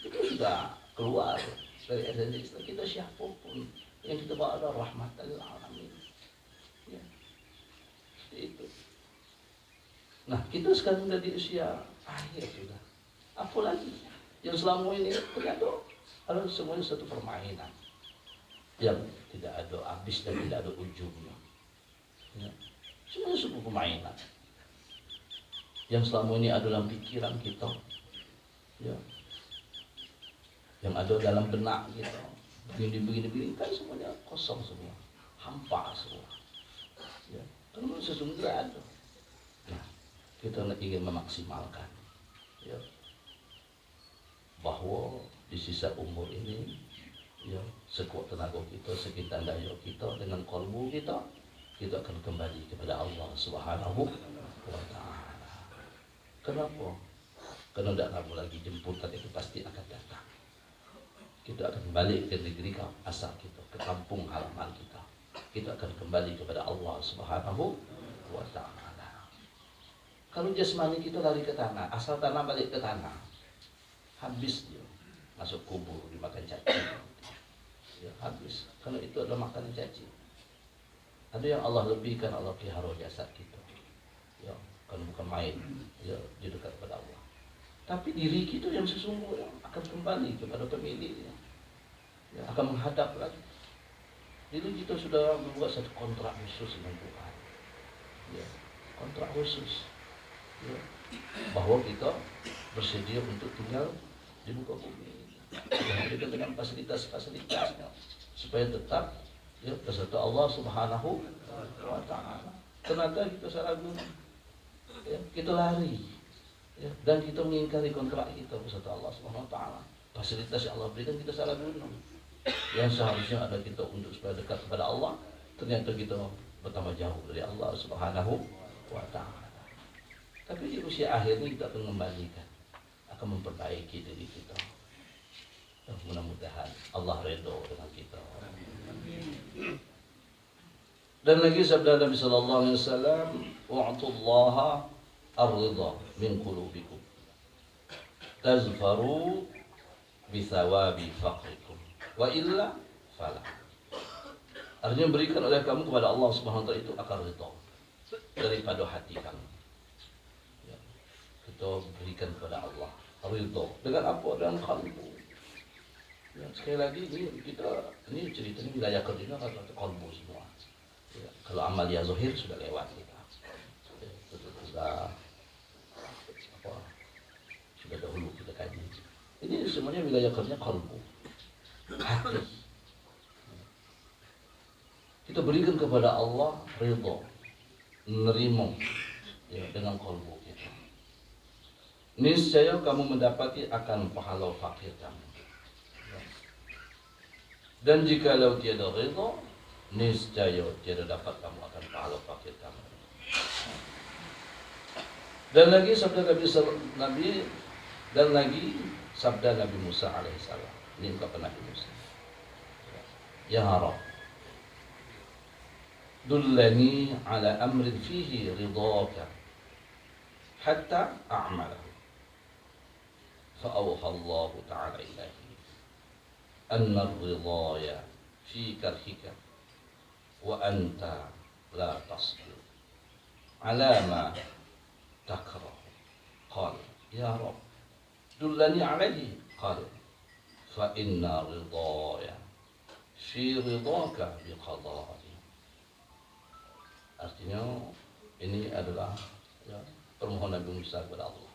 Itu sudah keluar dari esensi Islam. Kita siapapun yang kita bawa adalah rahmatan lil alamin. Ya. Seperti itu. Nah, kita sekarang sudah di usia akhir sudah. Apa lagi? Yang selama ini ternyata adalah semuanya satu permainan yang tidak ada habis dan tidak ada ujungnya. Ya. Semuanya sebuah permainan yang selama ini ada dalam pikiran kita, ya, yang ada dalam benak kita, begini kan semuanya kosong semua, hampa semua. Ya. Karena sesungguhnya ada. Nah, kita ingin memaksimalkan, ya, bahwa di sisa umur ini, ya, sekuat tenaga kita, sekitar daya kita, dengan kalbu kita akan kembali kepada Allah Subhanahu wa Ta'ala. Kenapa? Karena tidak lama lagi jemputan itu pasti akan datang. Kita akan kembali ke negeri asal kita, ke kampung halaman kita. Kita akan kembali kepada Allah Subhanahu wa Ta'ala. Kalau jasmani kita lari ke tanah, asal tanah balik ke tanah, habis dia masuk kubur dimakan cacing. Ya, habis. Karena itu adalah makanan cacing. Ada yang Allah lebihkan, Allah pelihara jasad kita. Ya, kan bukan main. Ya, di dekat kepada Allah. Tapi diri kita yang sesungguhnya akan kembali kepada pemiliknya. Ya, akan menghadap lagi. Diri kita sudah membuat satu kontrak khusus dengan Tuhan. Ya, kontrak khusus. Ya, bahwa kita bersedia untuk tinggal di muka bumi. Ya, dengan fasilitas-fasilitasnya supaya tetap, ya, beserta Allah Subhanahu wa Ta'ala. Ternyata kita salah guna, ya, kita lari, ya, dan kita mengingkari kontrak kita beserta Allah Subhanahu wa Ta'ala. Fasilitas yang Allah berikan kita salah guna. Yang seharusnya ada kita untuk supaya dekat kepada Allah, ternyata kita bertambah jauh dari Allah Subhanahu wa Ta'ala. Tapi di usia akhir ini kita akan mengembalikan, akan memperbaiki diri kita. Mudah-mudahan Allah redha dengan kita. Dan lagi sabda Nabi sallallahu alaihi wasallam, "Wa'tullaha ar-ridha min qulubikum. Tazfaru bi thawabi faqrikum. Wa illa fala." Artinya berikan oleh kamu kepada Allah Subhanahu wa taala itu akan ridha daripada hati kamu. Ya. Kita berikan kepada Allah ridha dengan apa? Dengan qalbu. Ya, sekali lagi ini ceritanya wilayah kerjanya kan kalbu semua. Ya, kalau amalia zahir sudah lewat kita. Ya, sudah Ini semuanya wilayah kerja kalbu, hati. Kita berikan kepada Allah ridho, nerimo ya, dengan kalbu kita. Niscaya kamu mendapati akan pahala fakir kamu. Dan jikalau tiada ridho, niscaya tiada dapat kamu akan pahala fakir kamu. Dan lagi sabda Nabi Musa alaihissalam. Ini ungkapan Nabi Musa. Ya Rabb, dullani ala amrin fihi ridhaka hatta a'malahu. Fa'awha Allah ta'ala ilahi anna ar-ridhaya fi karhika wa anta la tasbir ala ma takrah. Qala ya Rabb dullani alaihi. Qala fa inna ridhaya fi ridhaka bi qada'i. Artinya ini adalah ya, permohonan Nabi Musa kepada Allah.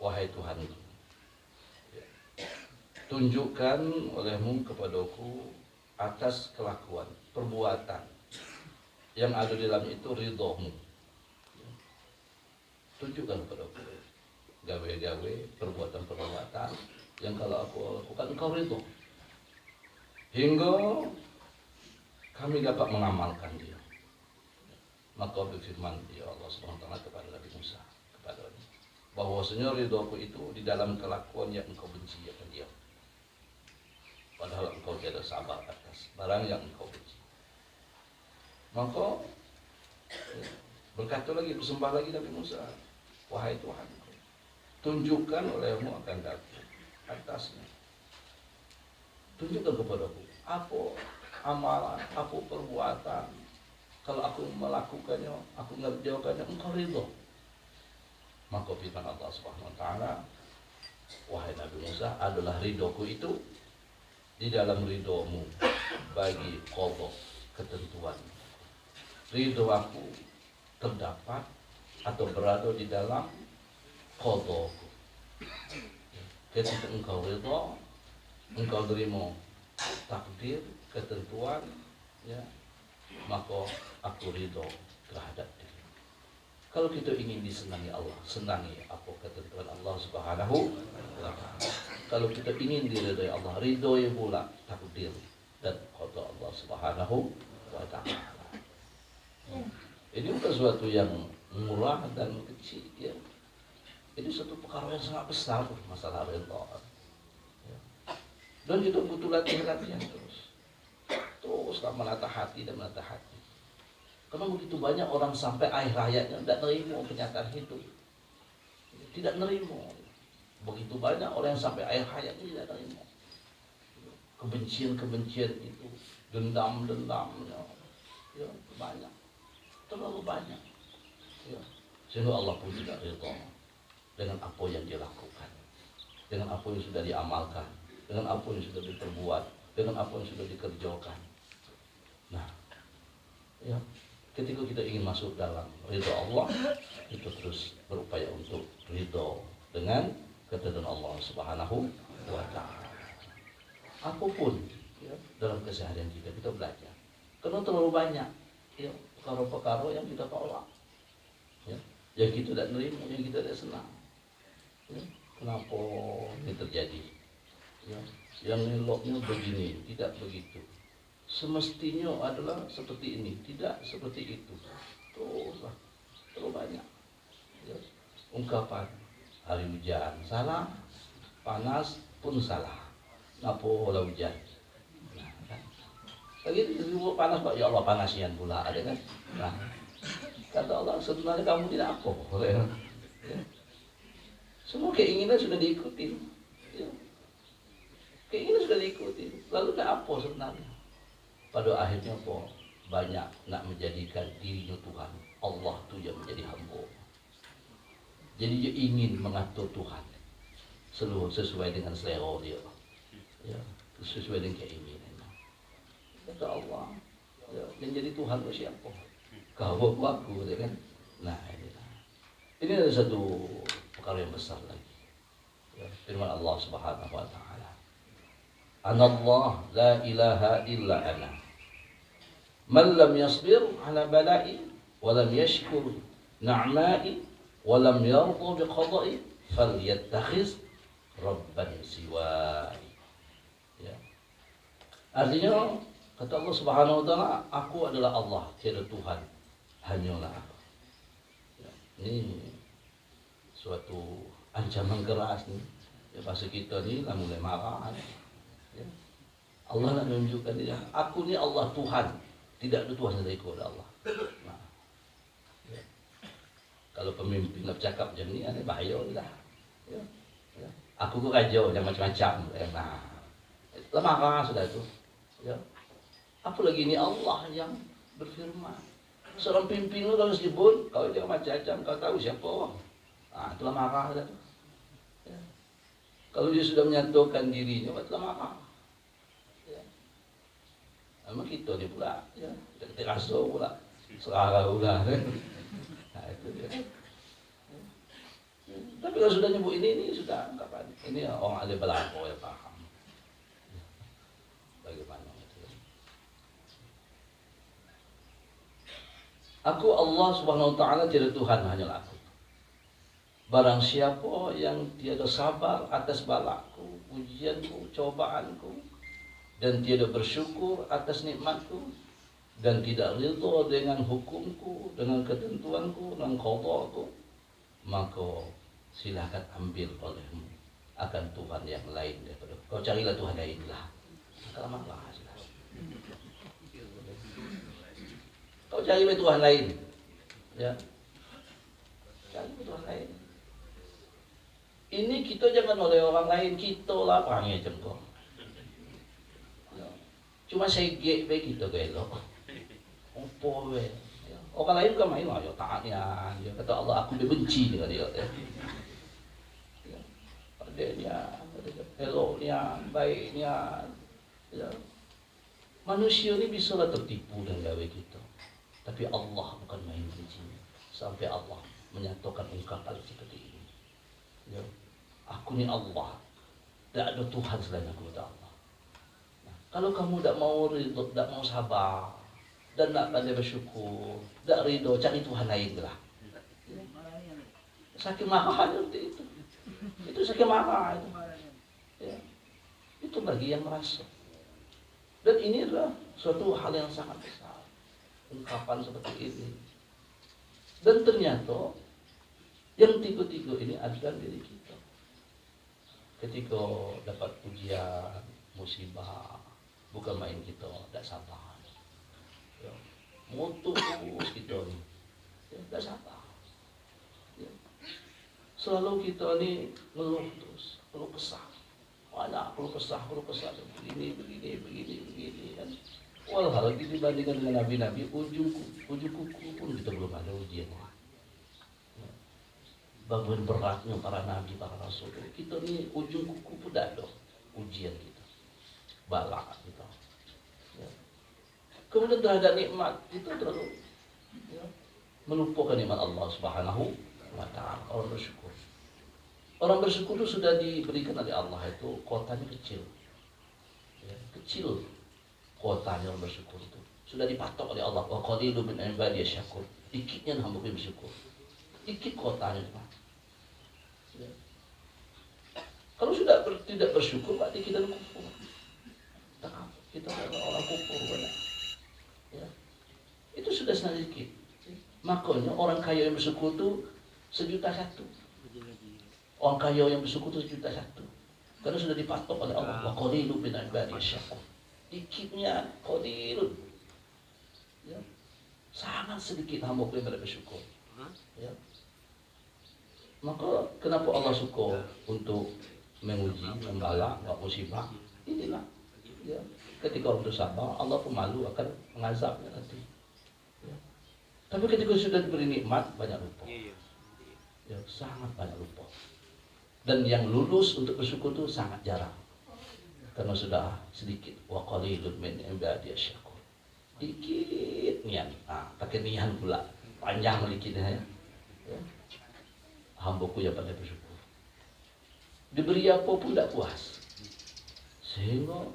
Wahai Tuhanku, ya, tunjukkan olehmu kepadaku atas kelakuan, perbuatan yang ada di dalam itu ridhomu. Tunjukkan kepadaku gawe-gawe, perbuatan-perbuatan yang kalau aku lakukan engkau ridho, hingga kami dapat mengamalkan dia. Maka berfirman ya Allah SWT kepada Nabi Musa, kepadanya, bahwasanya ridhoku itu di dalam kelakuan yang engkau benci akan dia. Padahal engkau tiada sabar atas barang yang engkau benci. Maka berkata lagi, bersembah lagi Nabi Musa, wahai Tuhan, tunjukkan olehmu akan daku atasnya. Tunjukkan kepadaku apa amalan, apa perbuatan, kalau aku melakukannya, aku mengerjakannya, engkau ridho. Maka firman Allah Subhanahu wa taala, wahai Nabi Musa, adalah ridhoku itu di dalam ridhomu bagi qadha, ketentuan. Ridho aku terdapat atau berada di dalam qadhaku. Ketika engkau ridho, engkau terima takdir, ketentuan, ya, maka aku ridho terhadap diri. Kalau kita ingin disenangi Allah, senangi apa ketentuan Allah Subhanahu wa ta'ala. Kalau kita ingin diridhoi Allah, ridhoi pula takdir dan qada Allah Subhanahu wa ta'ala. Ini bukan sesuatu yang murah dan kecil, ya. Ini satu perkara yang sangat besar, masalah ridha. Ya. Dan kita butuh latihan teruslah menatah hati dan menatah hati. Karena begitu banyak orang sampai akhir hayatnya tidak nerima kenyataan itu, tidak nerima. Begitu banyak orang yang sampai akhir hayatnya tidak nerima kebencian itu, dendamnya, ya, banyak, terlalu banyak. Ya. Sehingga Allah pun tidak ridha dengan apa yang dilakukan, dengan apa yang sudah diamalkan, dengan apa yang sudah diperbuat, dengan apa yang sudah dikerjakan. Nah, ya, ketika kita ingin masuk dalam ridha Allah, itu terus berupaya untuk ridha dengan ketentuan Allah Subhanahu wa ta'ala. Apapun, ya, dalam keseharian kita belajar. Karena terlalu banyak, ya, perkara-perkara yang kita tolak, ya, yang kita tidak nerima, yang kita tidak senang. Ya, kenapa ini terjadi? Ya, yang eloknya begini, tidak begitu. Semestinya adalah seperti ini, tidak seperti itu. Teruslah, terlalu banyak. Ya. Ungkapan hari hujan salah, panas pun salah. Napa olah hujan? Nah, kan? Lagi itu panas Pak, ya Allah panasian pula ada kan? Nah, kata Allah sebenarnya kamu tidak apa. Ya. Semua keinginan sudah diikuti. Ya. Keinginan sudah diikuti. Lalu apa sebenarnya? Pada akhirnya kok banyak nak menjadikan dirinya Tuhan, Allah tu yang menjadi hamba. Jadi dia ingin mengatur Tuhan seluruh sesuai dengan selera dia, ya, sesuai dengan keinginannya. Kata Allah, ya, yang jadi Tuhan itu siapa? Kau aku, ya kan? Nah, ini ada satu perkara yang besar lagi. Ya, firman Allah Subhanahu wa taala. Anallah la ilaha illa ana. Man lam yasbir ala bala'i wa lam yashkur na'ma'i wa lam yarda bi qada'i falyattakhiz rabban siwai. Ya. Artinya kata Allah Subhanahu wa taala, aku adalah Allah, tiada Tuhan, hanyalah aku. Ya. Ini suatu ancaman keras nih. Ya, bahasa kita ni lah mulai marah. Ya. Allah nak menunjukkan dia, aku ni Allah Tuhan, tidak ada Tuhan selain Allah. Nah, ya. Kalau pemimpin nak bercakap macam ni, ada bahaya lah. Ya. Ya. Aku tu raja yang macam-macam. Nah, lah marah sudah tu. Ya. Apa lagi ni Allah yang berfirman. Seorang pimpin tu kalau sebut, kau dia macam-macam, kau tahu siapa orang. Ah, itulah marah dah tu. Ya. Kalau dia sudah menyatakan dirinya, itulah marah. Ya. Memang kita ni pula, ya, kita rasa pula, serara pula. Nah, itu dia. Ya. Tapi kalau sudah nyebut ini sudah kapan? Ini orang ahli belaka yang faham. Ya. Bagaimana? Aku Allah Subhanahu wa taala, tiada Tuhan, hanyalah aku. Barang siapa yang tiada sabar atas balaku, ujianku, cobaanku, dan tiada bersyukur atas nikmatku, dan tidak ridha dengan hukumku, dengan ketentuanku, dengan qadaku, maka silakan ambil olehmu akan Tuhan yang lain daripada kau. Carilah Tuhan lain lah. Kalau marah sudah. Kau cari Tuhan lain, ya, cari Tuhan lain. Ini kita jangan oleh orang lain, kita lah perangai jengkol. Ya. Cuma saya baik kita gelok. Apa we? Ya. Orang lain bukan main lah, ya taatnya. Dia kata Allah, aku benci dengan dia. Ya. Ya. Adanya, eloknya, baiknya. Ya. Manusia ni bisa lah tertipu dan gawe kita. Tapi Allah bukan main bencinya. Sampai Allah menyatakan ungkapan seperti ini. Ya. Aku ni Allah. Tak ada Tuhan selain aku, kata Allah. Nah, kalau kamu tak mau ridho, tak mau sabar, dan tak pandai bersyukur, tak ridho, cari Tuhan lain lah. Ya. Sakit marah seperti itu. Itu sakit marah itu. Ya. Itu bagi yang merasa. Dan ini adalah suatu hal yang sangat besar. Ungkapan seperti ini. Dan ternyata yang tiga-tiga ini adalah diri kita. Ketika dapat ujian, musibah, bukan main kita tak sabar. Ya. Motor terus kita ni, ya, tak sabar. Ya. Selalu kita ni ngeluh terus, perlu kesah. Banyak perlu kesah, begini kan. Walhal dibandingkan dengan nabi-nabi, ujung kuku pun kita belum ada ujian. Bagaimana beratnya para nabi, para rasul. Kita ni ujung kuku pun tak ada ujian kita, balak kita. Ya. Kemudian terhadap nikmat kita terlalu, ya, melupakan nikmat Allah Subhanahu wa taala. Orang bersyukur. Orang bersyukur itu sudah diberikan oleh Allah itu kotanya kecil. Ya, kecil. Kotanya orang bersyukur itu sudah dipatok oleh Allah. Wa qalilun min ibadiy syakur. Dikitnya hamba yang bersyukur. Dikit kotanya. Ya. Kalau sudah tidak bersyukur, berarti kita kufur. Kita adalah orang kufur banyak. Ya. Itu sudah sedikit. Makanya orang kaya yang bersyukur itu 1.100.000. Orang kaya yang bersyukur itu 1.100.000. Karena sudah dipatok oleh Allah. Wa qalilun min ibadiy syakur. Dikitnya qadirun. Ya. Sangat sedikit hamba yang bersyukur. Ya. Maka kenapa Allah suka untuk menguji, membalak, buat musibah? Inilah. Ya. Ketika orang bersabar, Allah pun malu akan mengazabnya nanti. Ya. Tapi ketika sudah diberi nikmat, banyak lupa. Ya, sangat banyak lupa. Dan yang lulus untuk bersyukur itu sangat jarang. Karena sudah sedikit. Wa qalilun min ibadiy syakur. Dikit nian. Pakai nian pula. Panjang dikitnya ya. Ya. hambaku yang pandai bersyukur. Diberi apa pun tidak puas. Sehingga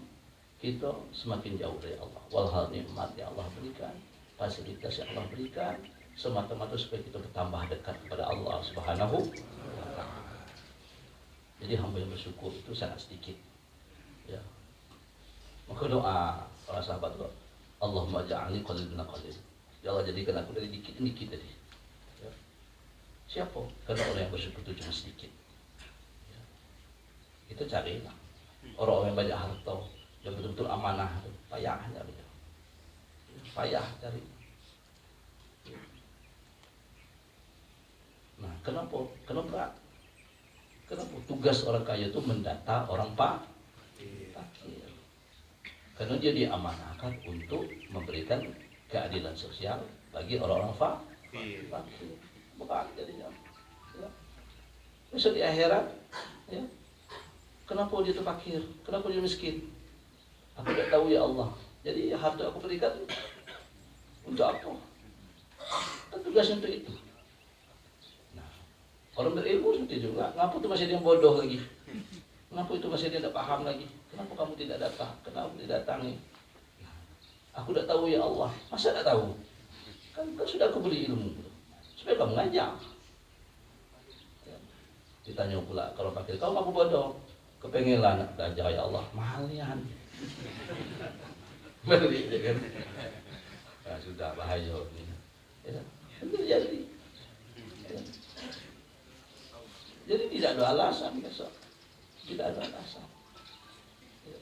kita semakin jauh dari Allah. Walhal nikmat yang Allah berikan, fasilitas yang Allah berikan, semata-mata supaya kita bertambah dekat kepada Allah Subhanahu wa Ta'ala. Jadi hamba yang bersyukur itu sangat sedikit. Ya. Maka doa para sahabat doa, Allahumma ja'alni qalbana qalil. Ya Allah, jadikan aku dari dikit-dikit tadi. Ya. Siapa? Karena orang yang bersyukur itu cuma sedikit. Ya. Kita carilah orang-orang yang banyak harta, yang betul-betul amanah, payah cari. Payah cari. Nah, kenapa? Kenapa tugas orang kaya itu mendata orang fakir? Karena dia diamanahkan untuk memberikan keadilan sosial bagi orang-orang fakir. Bukan jadinya. Ya. Besok di akhirat, ya. Kenapa dia itu fakir? Kenapa dia miskin? Aku tidak tahu ya Allah. Jadi harta aku berikan untuk apa? Kan tugasnya untuk itu. Nah, orang berilmu seperti itu. Kenapa itu masih dia bodoh lagi? Kenapa itu masih dia tidak paham lagi? Kenapa kamu tidak datang? Kenapa tidak datangi? Nah, aku tidak tahu ya Allah. Masa tidak tahu? Kan sudah aku beri ilmu. Supaya kamu ngajak. Ya. Ditanya pula kalau fakir, kau mampu bodoh? Kepengenlah anak belajar ya Allah. Mahalian. Beli ya kan? Nah, sudah bahaya ini. Ya, itu jadi. Ya. Jadi tidak ada alasan besok. Tidak ada alasan. Ya.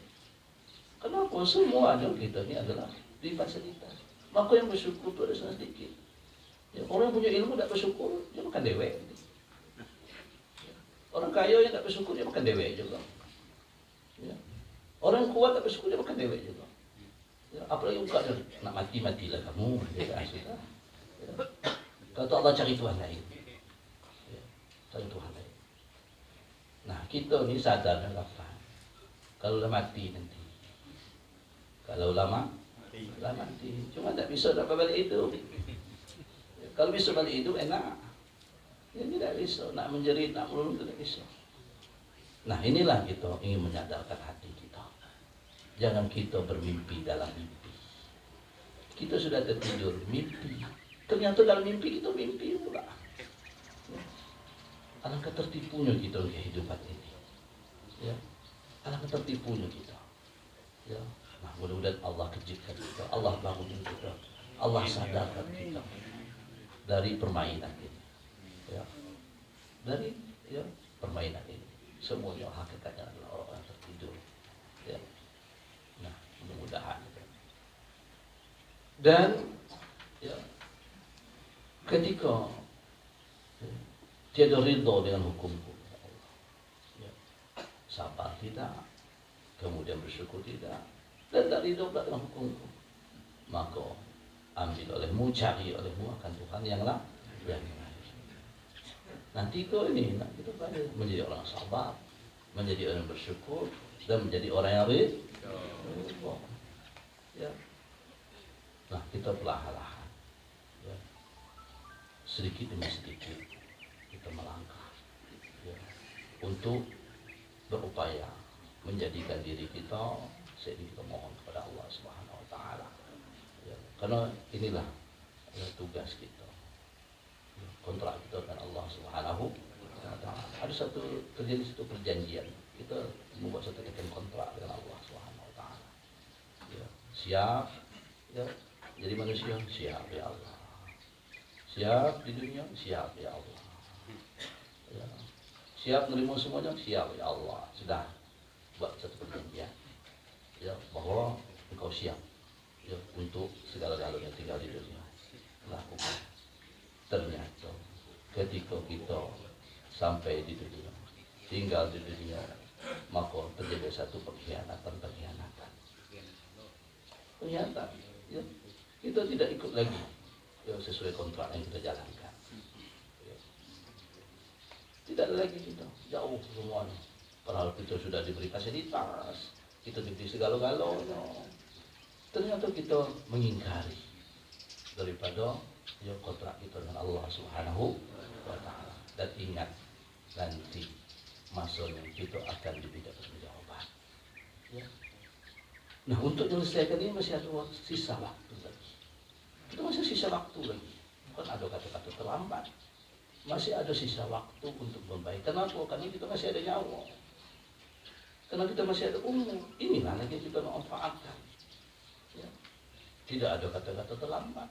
Kenapa semua kita ini adalah di fasilitas. Maka yang bersyukur itu ada sangat sedikit. Ya, orang yang punya ilmu tidak bersyukur, dia makan dewek. Ya. Orang kaya yang tidak bersyukur, dia makan dewek juga. Ya. Orang kuat tak bersyukur, dia makan dewek juga. Ya, apalagi bukan nak mati-matilah kamu. Ya, sudah. Ya. Kata Allah cari Tuhan lain. Ya, cari Tuhan lain. Nah, kita ni sadar dan lapar. Kalau dah mati nanti. Kalau lama mati. Cuma tak bisa dapat balik hidup. Ya, kalau bisa balik hidup enak. Ya, tidak bisa. Nak menjerit, nak melulu tidak bisa. Nah, inilah kita ingin menyadarkan hati kita. Jangan kita bermimpi dalam mimpi. Kita sudah tertidur mimpi. Ternyata dalam mimpi kita mimpi pula. Ya. Alangkah tertipunya kita dalam kehidupan ini. Ya. Alangkah tertipunya kita. Ya. Nah, mudah-mudahan Allah kejutkan kita. Allah bangun kita. Allah sadarkan kita dari permainan ini. Ya. Dari permainan ini. Semuanya hakikatnya adalah orang yang tertidur. Ya. Nah, mudah-mudahan. Dan ya, ketika tiada ridho dengan hukum-hukum Allah, ya, sabar tidak, kemudian bersyukur tidak, dan tak ridho dengan hukum-hukum, maka ambil olehmu, cari olehmu akan Tuhan yang lain. Nanti kau ini, kita menjadi orang sabar, menjadi orang bersyukur, dan menjadi orang yang ridho. Ya. Nah, kita perlahan-lahan, ya, sedikit demi sedikit kita melangkah, ya, untuk berupaya menjadikan diri kita sedikit mohon kepada Allah Subhanahu Wa Taala. Ya, karena inilah tugas kita. Kontrak kita dengan Allah Subhanahu Wa Taala. Ada terjadi satu perjanjian. Kita membuat satu kontrak dengan Allah Subhanahu Wa Taala. Ya, siap, ya, jadi manusia siap ya Allah. Siap di dunia siap ya Allah. Ya, siap menerima semuanya siap ya Allah. Sudah buat satu perjanjian. Ya, bahwa engkau siap, ya, untuk segala-galanya tinggal di dunia. Lakukan. Ternyata ketika kita sampai di dunia, tinggal di dunia, maka terjadi satu pengkhianatan. Ya, kita tidak ikut lagi, ya, sesuai kontrak yang kita jalankan. Ya. Tidak ada lagi kita, jauh semuanya. Padahal kita sudah diberi fasilitas, kita diberi segala-galanya. Ternyata kita mengingkari daripada, ya, kontrak kita dengan Allah Subhanahu Wa Taala. Dan ingat, nanti masanya kita akan diberi jawaban. Ya. Nah, untuk menyelesaikan ini masih ada sisa waktu lagi. Kita masih sisa waktu lagi. Bukan ada kata-kata terlambat. Masih ada sisa waktu untuk membaik. Kenapa? Karena kita masih ada nyawa. Karena kita masih ada umur. Inilah lagi kita manfaatkan. Ya. Tidak ada kata-kata terlambat.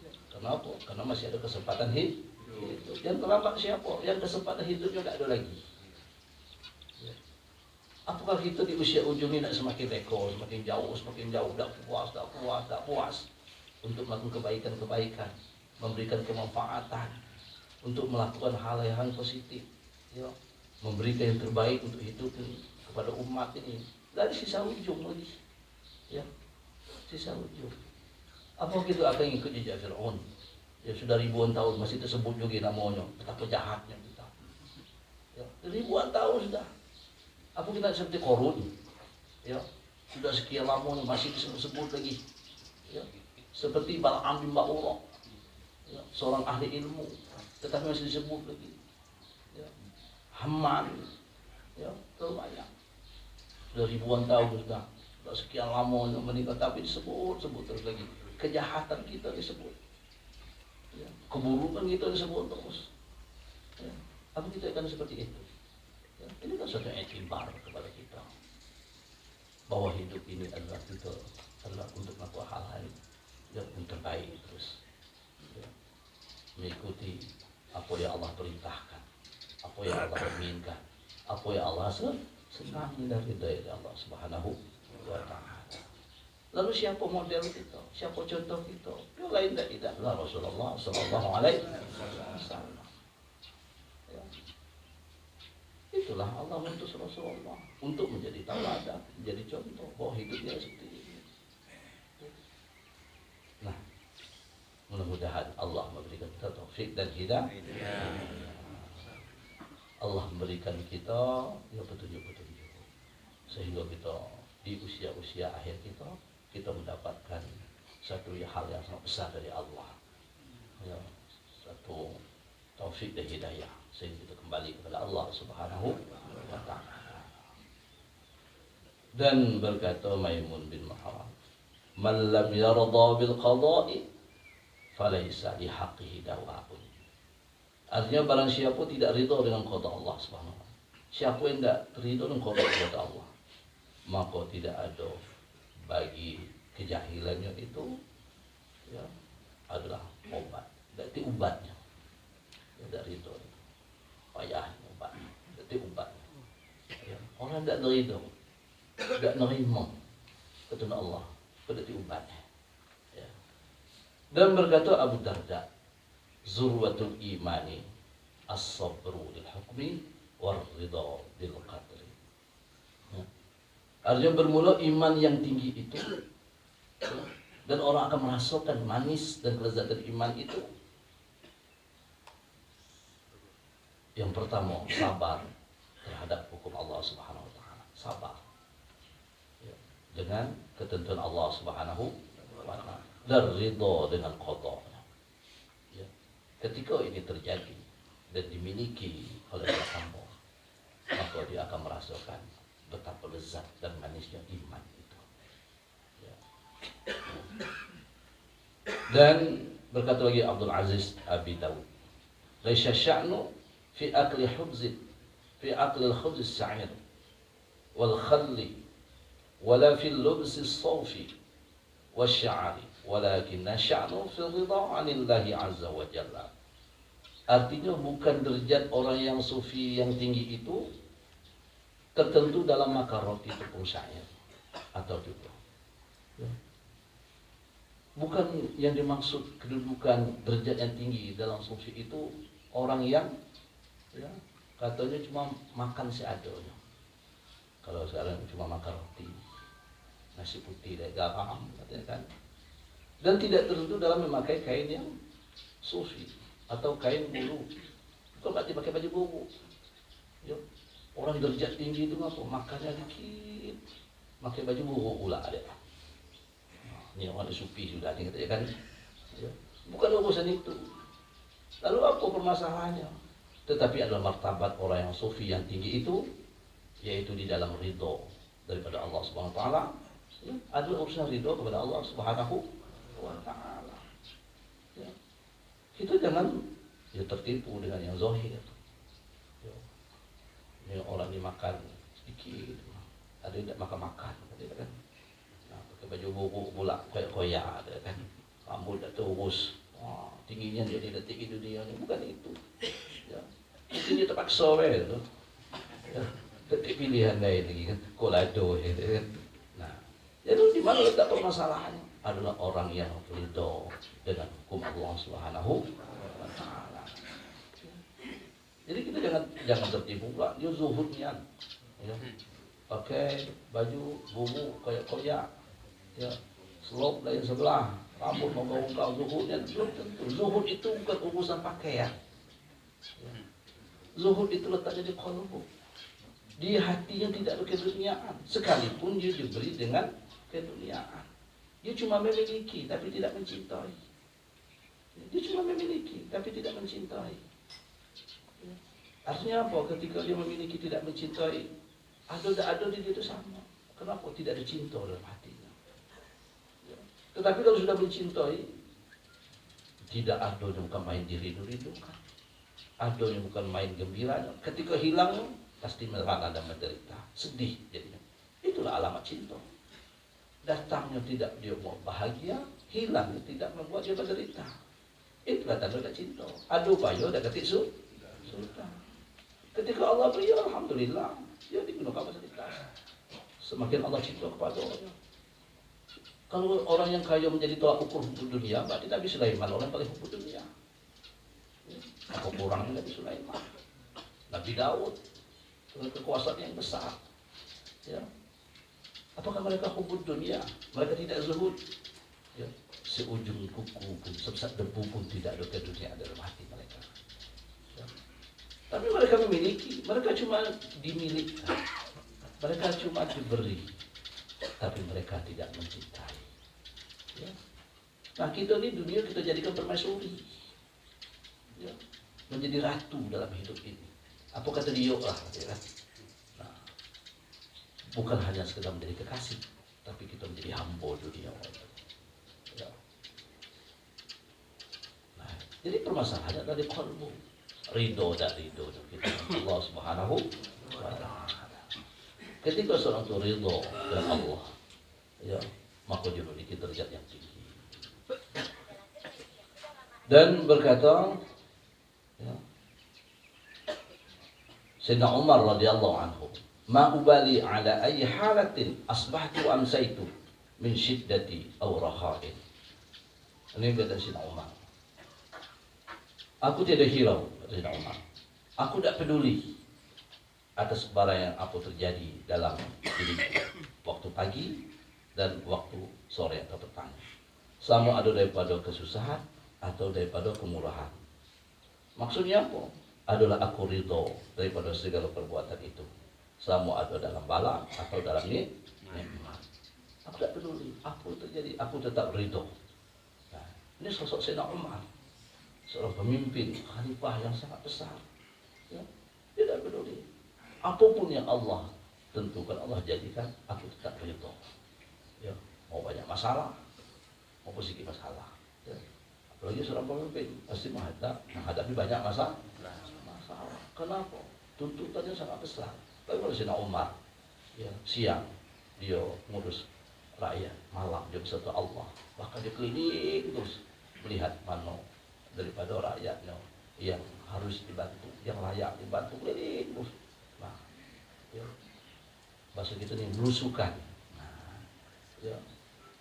Ya. Kenapa? Karena masih ada kesempatan hidup. Yang terlambat siapa? Yang kesempatan hidupnya tidak ada lagi. Ya. Apakah kita di usia ujung ini tidak semakin rekor, semakin jauh, tidak puas untuk melakukan kebaikan-kebaikan, memberikan kemanfaatan, untuk melakukan hal yang positif, ya. Memberikan yang terbaik untuk hidup ini kepada umat ini. Dari sisa ujung lagi, ya, sisa ujung. Apa kita akan ikut jejak Fir'aun? Ya sudah ribuan tahun masih tersebut juga namanya, betapa jahatnya kita. Ya, ribuan tahun sudah. Apa kita seperti Korun? Ya, sudah sekian lama masih disebut lagi. Ya, seperti Bal'am bin Ba'urah, ya, seorang ahli ilmu, tetapi masih disebut lagi. Ya, Haman, ya, terlalu banyak. Sudah ribuan tahun sudah sekian lama menikah, tapi disebut terus lagi. Kejahatan kita disebut, ya, keburukan kita disebut terus. Ya, apa kita akan seperti itu? Ya, ini kan suatu etibar kepada kita bahwa hidup ini adalah untuk melakukan hal-hal yang terbaik terus. Ya, mengikuti apa yang Allah perintahkan, apa yang Allah inginkan, apa yang Allah senangi dari Allah Subhanahu wa Ta'ala. Lalu siapa model kita? Siapa contoh kita? Yang lain tidaklah Rasulullah Sallallahu Alaihi Wasallam. Ya. Itulah Allah mengutus Rasulullah untuk menjadi tauladan, menjadi contoh bahwa hidupnya seperti ini. Nah, mudah-mudahan Allah memberikan kita taufik dan hidayah. Allah memberikan kita yang petunjuk-petunjuk sehingga kita di usia-usia akhir kita mendapatkan satu hal yang sangat besar dari Allah, ya, satu taufik dan hidayah sehingga kita kembali kepada Allah Subhanahu wa Ta'ala. Dan berkata Maimun bin Mahran, "Man lam yarda bil qada'i falaysa li haqqihi dawa'un." Artinya barang siapa tidak ridha dengan qada Allah Subhanahu wa Ta'ala, siapa yang tidak ridha dengan qada Allah, maka tidak ada bagi kejahilannya itu, ya, adalah obat. Berarti ubatnya, ya, dari itu payahnya obatnya, berarti ubatnya. Ya, orang tidak ridha, tidak nerima kepada Allah, berarti ubatnya. Ya. Dan berkata Abu Darda, "Zurwatul imani as-sabru lil hukmi war ridha bil qadri." Artinya bermula iman yang tinggi itu, ya, dan orang akan merasakan manis dan kelezatan iman itu. Yang pertama, sabar terhadap hukum Allah Subhanahu wa Ta'ala. Sabar, ya, dengan ketentuan Allah Subhanahu wa Ta'ala, dan ridha dengan qada. Ya. Ketika ini terjadi dan dimiliki oleh hamba, maka dia akan merasakan betapa lezat dan manisnya iman itu. Ya. Dan berkata lagi Abdul Aziz Abi Dawud, "Laisa sya'nu fi akli khubz fi akli al-khubz as-sa'ir wal khalli wala fi al-lubs as-sawfi wasy'ari walakin sya'nu fi ridha 'anillahi 'azza wa jalla." Artinya bukan derajat orang yang sufi yang tinggi itu tertentu dalam makan roti tepung syair atau juga, ya. Bukan yang dimaksud kedudukan derajat yang tinggi dalam sufi itu orang yang, ya, katanya cuma makan seadanya. Kalau sekarang cuma makan roti, nasi putih dan garam, katanya kan. Dan tidak tertentu dalam memakai kain yang sufi atau kain bulu. Bukan berarti pakai baju bubu. Ya. Orang derajat tinggi itu apa? Makannya dikit, pakai baju bubu pula ada. Ini orang sufi sudah nih, katanya kan. Ya. Bukan urusan itu. Lalu apa permasalahannya? Tetapi adalah martabat orang yang sufi yang tinggi itu, yaitu di dalam ridho daripada Allah Subhanahu wa taala. Ya, adalah urusan ridho kepada Allah Subhanahu wa taala. Ya. Kita jangan tertipu dengan yang zahir. Ya. Ini orang dimakan sedikit, ada yang tidak makan, kan? Nah, pakai baju buku pula koyak-koyak, kan? Rambut tak terurus, tingginya dia tidak tinggi dunia ini, bukan itu. Ya. Itu dia terpaksa tu. Ya. Tak pilihan lain lagi kan, kolado kan. Nah, jadi di mana letak permasalahannya? Adalah orang yang ridho dengan hukum Allah Subhanahu wa taala. Jadi kita jangan tertipu pula, dia zuhudnya. Ya. Pakai baju bubu koyak-koyak. Ya. Selop dari sebelah, rambut menggaung-gaung, zuhudnya belum tentu. Zuhud itu bukan urusan pakaian. Ya. Zuhud itu letaknya di qalbu. Di hati yang tidak ada keduniaan, sekalipun dia diberi dengan keduniaan. Dia cuma memiliki tapi tidak mencintai. Dia cuma memiliki tapi tidak mencintai. Artinya apa? Ketika dia memiliki tidak mencintai, ada di dia itu sama. Kenapa? Tidak ada cinta dalam hatinya. Tetapi kalau sudah mencintai, tidak adanya bukan main diridu-ridukan. Adanya bukan main gembira. Ketika hilang, pasti merana dan menderita, sedih jadinya. Itulah alamat cinta. Datangnya tidak dia mau bahagia, hilangnya tidak membuat dia menderita. Itulah tanda cinta. Aduh payo dah ketik sudah. Ketika Allah beri, alhamdulillah, dia digunakan fasilitas. Semakin Allah cinta kepadanya. Kalau orang yang kaya menjadi tolak ukur hukum dunia, berarti Nabi Sulaiman orang paling hukum dunia. Apa kurangnya Nabi Sulaiman? Nabi Daud dengan kekuasaan yang besar. Ya. Apakah mereka hubud dunia? Mereka tidak zuhud. Ya. Seujung kuku pun, sebesar debu pun tidak ada ke dunia dalam hati mereka. Ya. Tapi mereka memiliki, mereka cuma dimiliki, mereka cuma diberi, tapi mereka tidak mencintai. Ya. Nah kita di dunia kita jadikan permaisuri, ya. Menjadi ratu dalam hidup ini. Apa kata dia lah, ya. Nah, bukan hanya sekedar menjadi kekasih, tapi kita menjadi hamba dunia. Ya. Nah, jadi permasalahannya dari qalbu, ridho dan ridho kita Allah Subhanahu wa taala. Ketika seorang itu ridho dengan Allah, ya, maka dia memiliki derajat yang tinggi. Dan berkata, ya, Sayyidina Umar radhiyallahu anhu, "Ma ubali ala ayyi halatin asbahtu amsaitu min syiddati aw rakha'in." Ini kata Sayyidina Umar. Aku tidak hirau, kata Sayyidina Umar. Aku tidak peduli atas barang yang apa terjadi dalam diriku waktu pagi dan waktu sore atau petang. Sama ada daripada kesusahan atau daripada kemurahan. Maksudnya apa? Adalah aku ridho daripada segala perbuatan itu. Sama ada dalam bala atau dalam nikmat. Aku tak peduli apa terjadi, aku tetap ridho. Nah, ini sosok Sayyidina Umar, seorang pemimpin, khalifah yang sangat besar. Ya, dia tak peduli. Apapun yang Allah tentukan, Allah jadikan, aku tetap ridho. Ya, mau banyak masalah, mau sedikit masalah. Ya. Apalagi seorang pemimpin pasti menghadapi banyak masalah. Kenapa? Tuntutannya sangat besar. Tapi kalau Sayyidina Umar, ya, siang dia ngurus rakyat, malam dia beserta Allah. Bahkan dia keliling terus melihat mana daripada rakyatnya yang harus dibantu, yang layak dibantu, keliling terus. Nah, ya, bahasa kita ini belusukan. Nah, ya,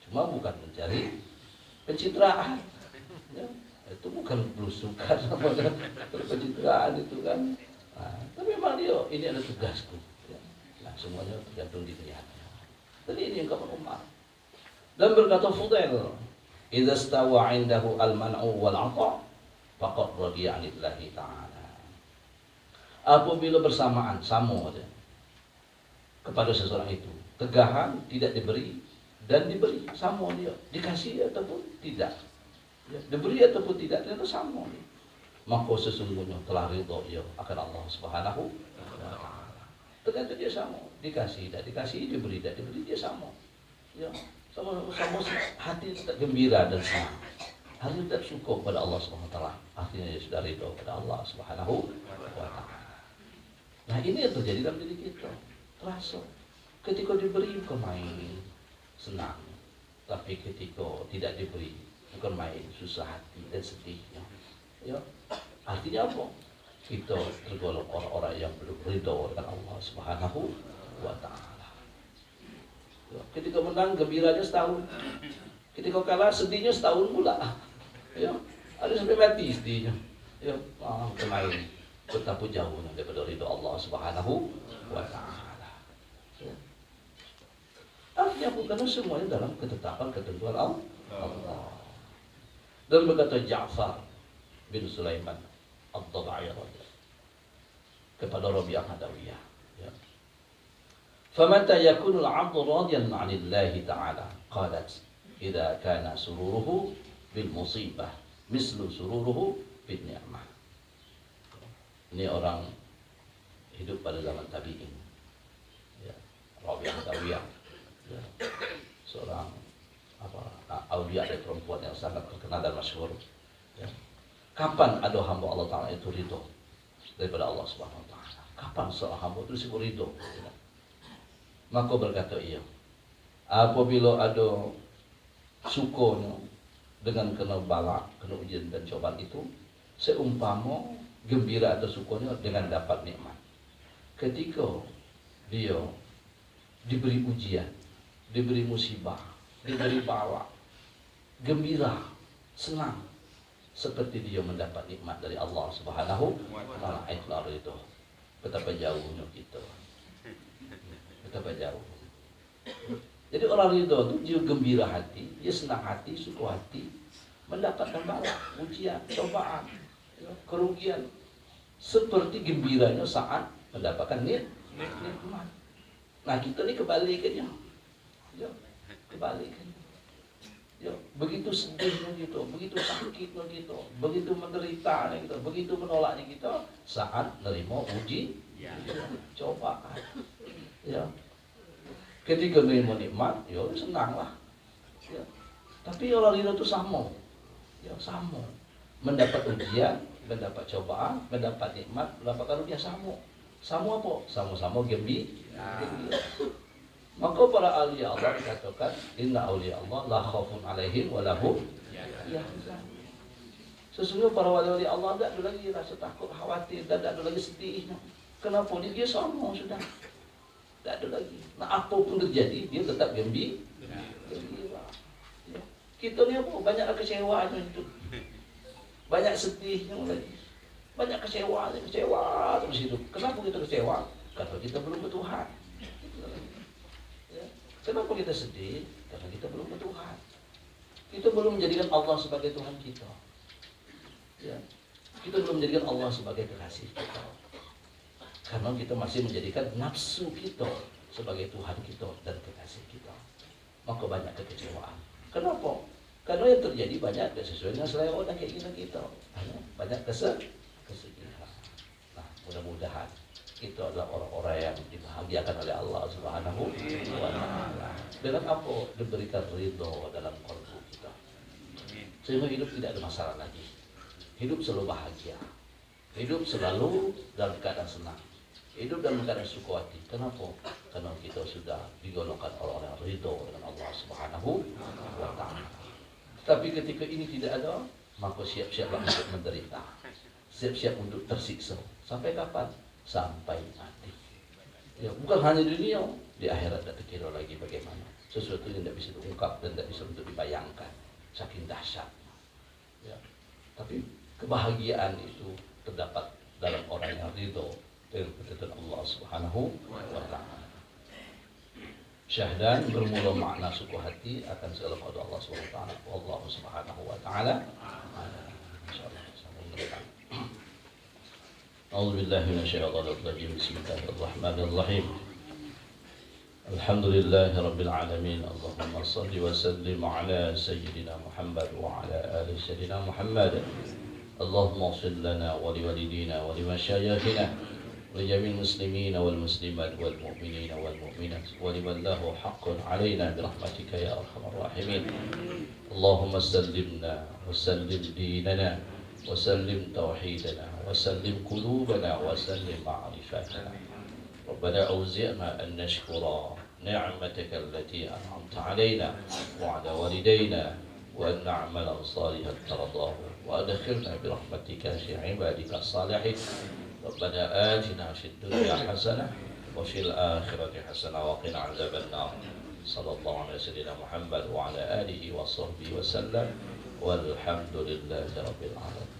cuma bukan mencari pencitraan. Ya, itu bukan belusukan sama dengan pencitraan itu kan. Nah, tapi memang dia ini adalah tugasku. Ya. Nah, semuanya tergantung dilihatnya. Jadi ini yang kapan Umar. Dan berkata Fudail, "Idza stawa 'indahu al-man'u wal 'ata, faqad radiya 'anillahi ta'ala." Apabila bersamaan sama saja kepada seseorang itu, tegahan tidak diberi dan diberi sama dia, dikasih ataupun tidak. Ya, diberi ataupun tidak, itu sama dia. maka sesungguhnya telah ridho ia akan Allah Subhanahu wa taala. Ternyata dia sama, dikasih, tidak dikasih, diberi, tidak diberi, dia sama. Ya, sama hati tetap gembira dan senang. Hati tetap syukur kepada Allah Subhanahu wa taala. Artinya dia sudah ridho kepada Allah Subhanahu wa taala. Nah, ini yang terjadi dalam diri kita. Terasa ketika diberi bukan main senang, tapi ketika tidak diberi bukan main susah hati dan sedihnya. Ya, artinya apa? Kita tergolong orang-orang yang belum ridho dengan Allah Subhanahu wa taala. Ya, ketika menang gembiranya setahun, ketika kalah sedihnya setahun pula. Ya, ada sampai mati sedihnya. Ya, kemarin betapa jauhnya daripada ridho Allah Subhanahu wa taala. Ya. Artinya bukan semuanya dalam ketetapan ketentuan Allah. Dan berkata Ja'far bin Sulaiman Ad-Dabai kepada Rabi'ah Adawiyah, ya. Famata yakunu al-'abdu radiyan 'anillahi ta'ala qalat idza kana sururuhu bil musibah mislu sururuhu bin ni'mah. Ini orang hidup pada zaman tabi'in, ya, Rabi'ah Adawiyah, ya, seorang aulia dari perempuan yang sangat terkenal dan masyhur. Ya. Kapan ada hamba Allah Ta'ala itu ridho daripada Allah Subhanahu Wa Ta'ala? Kapan seorang hamba itu disebut ridho? Ya. Maka berkata ia, apabila ada syukurnya dengan kena bala, kena ujian dan cobaan itu, seumpama gembira atau syukurnya dengan dapat nikmat. Ketika dia diberi ujian, diberi musibah, diberi bala, gembira, senang, seperti dia mendapat nikmat dari Allah Subhanahu wa taala. Itulah itu. Betapa jauhnya kita. Betapa jauh. Jadi orang ridho itu dia gembira hati, dia senang hati, suka hati, mendapatkan bala, ujian, cobaan, kerugian, seperti gembiranya saat mendapatkan nikmat. Nah, kita ni kebalikannya. Ya, kebalikannya. Ya, begitu sedihnya gitu, begitu sakitnya gitu, begitu menderitanya gitu, begitu menolaknya kita saat menerima uji, cobaan. Ya. Ketika menerima nikmat, ya senanglah. Ya. Tapi orang ridho itu sama. Ya, sama. Mendapat ujian, mendapat cobaan, mendapat nikmat, mendapat karunia sama. Sama apa? Sama-sama gembira. Maka para awliya Allah dikatakan inna awliya Allah la khaufun alaihim wa lahum yahzanun. Sesungguhnya para wali Allah tidak ada lagi rasa takut, khawatir, dan tidak ada lagi sedihnya. Kenapa? Dia sama sudah. Tidak ada lagi. Nah, apapun terjadi dia tetap gembira. Ya. Kita ni apa? Banyak kecewaan itu. Banyak sedihnya lagi. Banyak kecewa terus hidup. Kenapa kita kecewa? Karena kita belum bertuhan. Kenapa kita sedih? Karena kita belum bertuhan. Kita belum menjadikan Allah sebagai Tuhan kita. Ya. Kita belum menjadikan Allah sebagai kekasih kita. Karena kita masih menjadikan nafsu kita sebagai Tuhan kita dan kekasih kita. Maka banyak kekecewaan. Kenapa? Karena yang terjadi banyak sesuai dengan selera dan keinginan kita. Banyak kesedihan. Nah, mudah-mudahan kita adalah orang-orang yang dibahagiakan oleh Allah Subhanahu wa taala. Dengan apa? Diberikan ridho dalam qalbu kita. Sehingga hidup tidak ada masalah lagi. Hidup selalu bahagia. Hidup selalu dalam keadaan senang. Hidup dalam keadaan suka hati. Kenapa? Karena kita sudah digolongkan orang-orang ridho dengan Allah Subhanahu wa taala. Tapi ketika ini tidak ada, maka siap-siaplah untuk menderita. Siap-siap untuk tersiksa. Sampai kapan? Sampai mati. Ya, bukan hanya di dunia, di akhirat tidak terkira lagi bagaimana. Sesuatu yang tidak bisa diungkap dan tidak bisa untuk dibayangkan. Saking dahsyat. Ya. Tapi kebahagiaan itu terdapat dalam orang yang ridho dengan ketentuan Allah Subhanahu wa taala. Syahdan bermula makna suku hati akan segala pada Allah Subhanahu wa taala. Allah Subhanahu wa taala. Insyaallah sampai berjumpa. أعوذ بالله من الشيطان الرجيم بسم الله الرحمن الرحيم الحمد لله رب العالمين اللهم صل وسلم على سيدنا محمد وعلى آل سيدنا محمد اللهم اغفر لنا ولوالدينا ولمشايخنا ولجميع المسلمين والمسلمات والمؤمنين والمؤمنات ولمن له حق علينا برحمتك يا أرحم الراحمين. اللهم سلمنا وسلم ديننا وسلم توحيدنا وسلم قلوبنا وسلم معرفتنا. ربنا أوزعنا أن نشكر نعمتك التي أنعمت علينا وعلى والدينا وأن نعمل صالحا ترضاه وأدخلنا برحمتك في عبادك الصالحين. ربنا آتنا في الدنيا حسنة وفي الآخرة حسنة وقنا عذاب النار. صلى الله على سيدنا محمد وعلى آله وصحبه وسلم والحمد لله رب العالمين.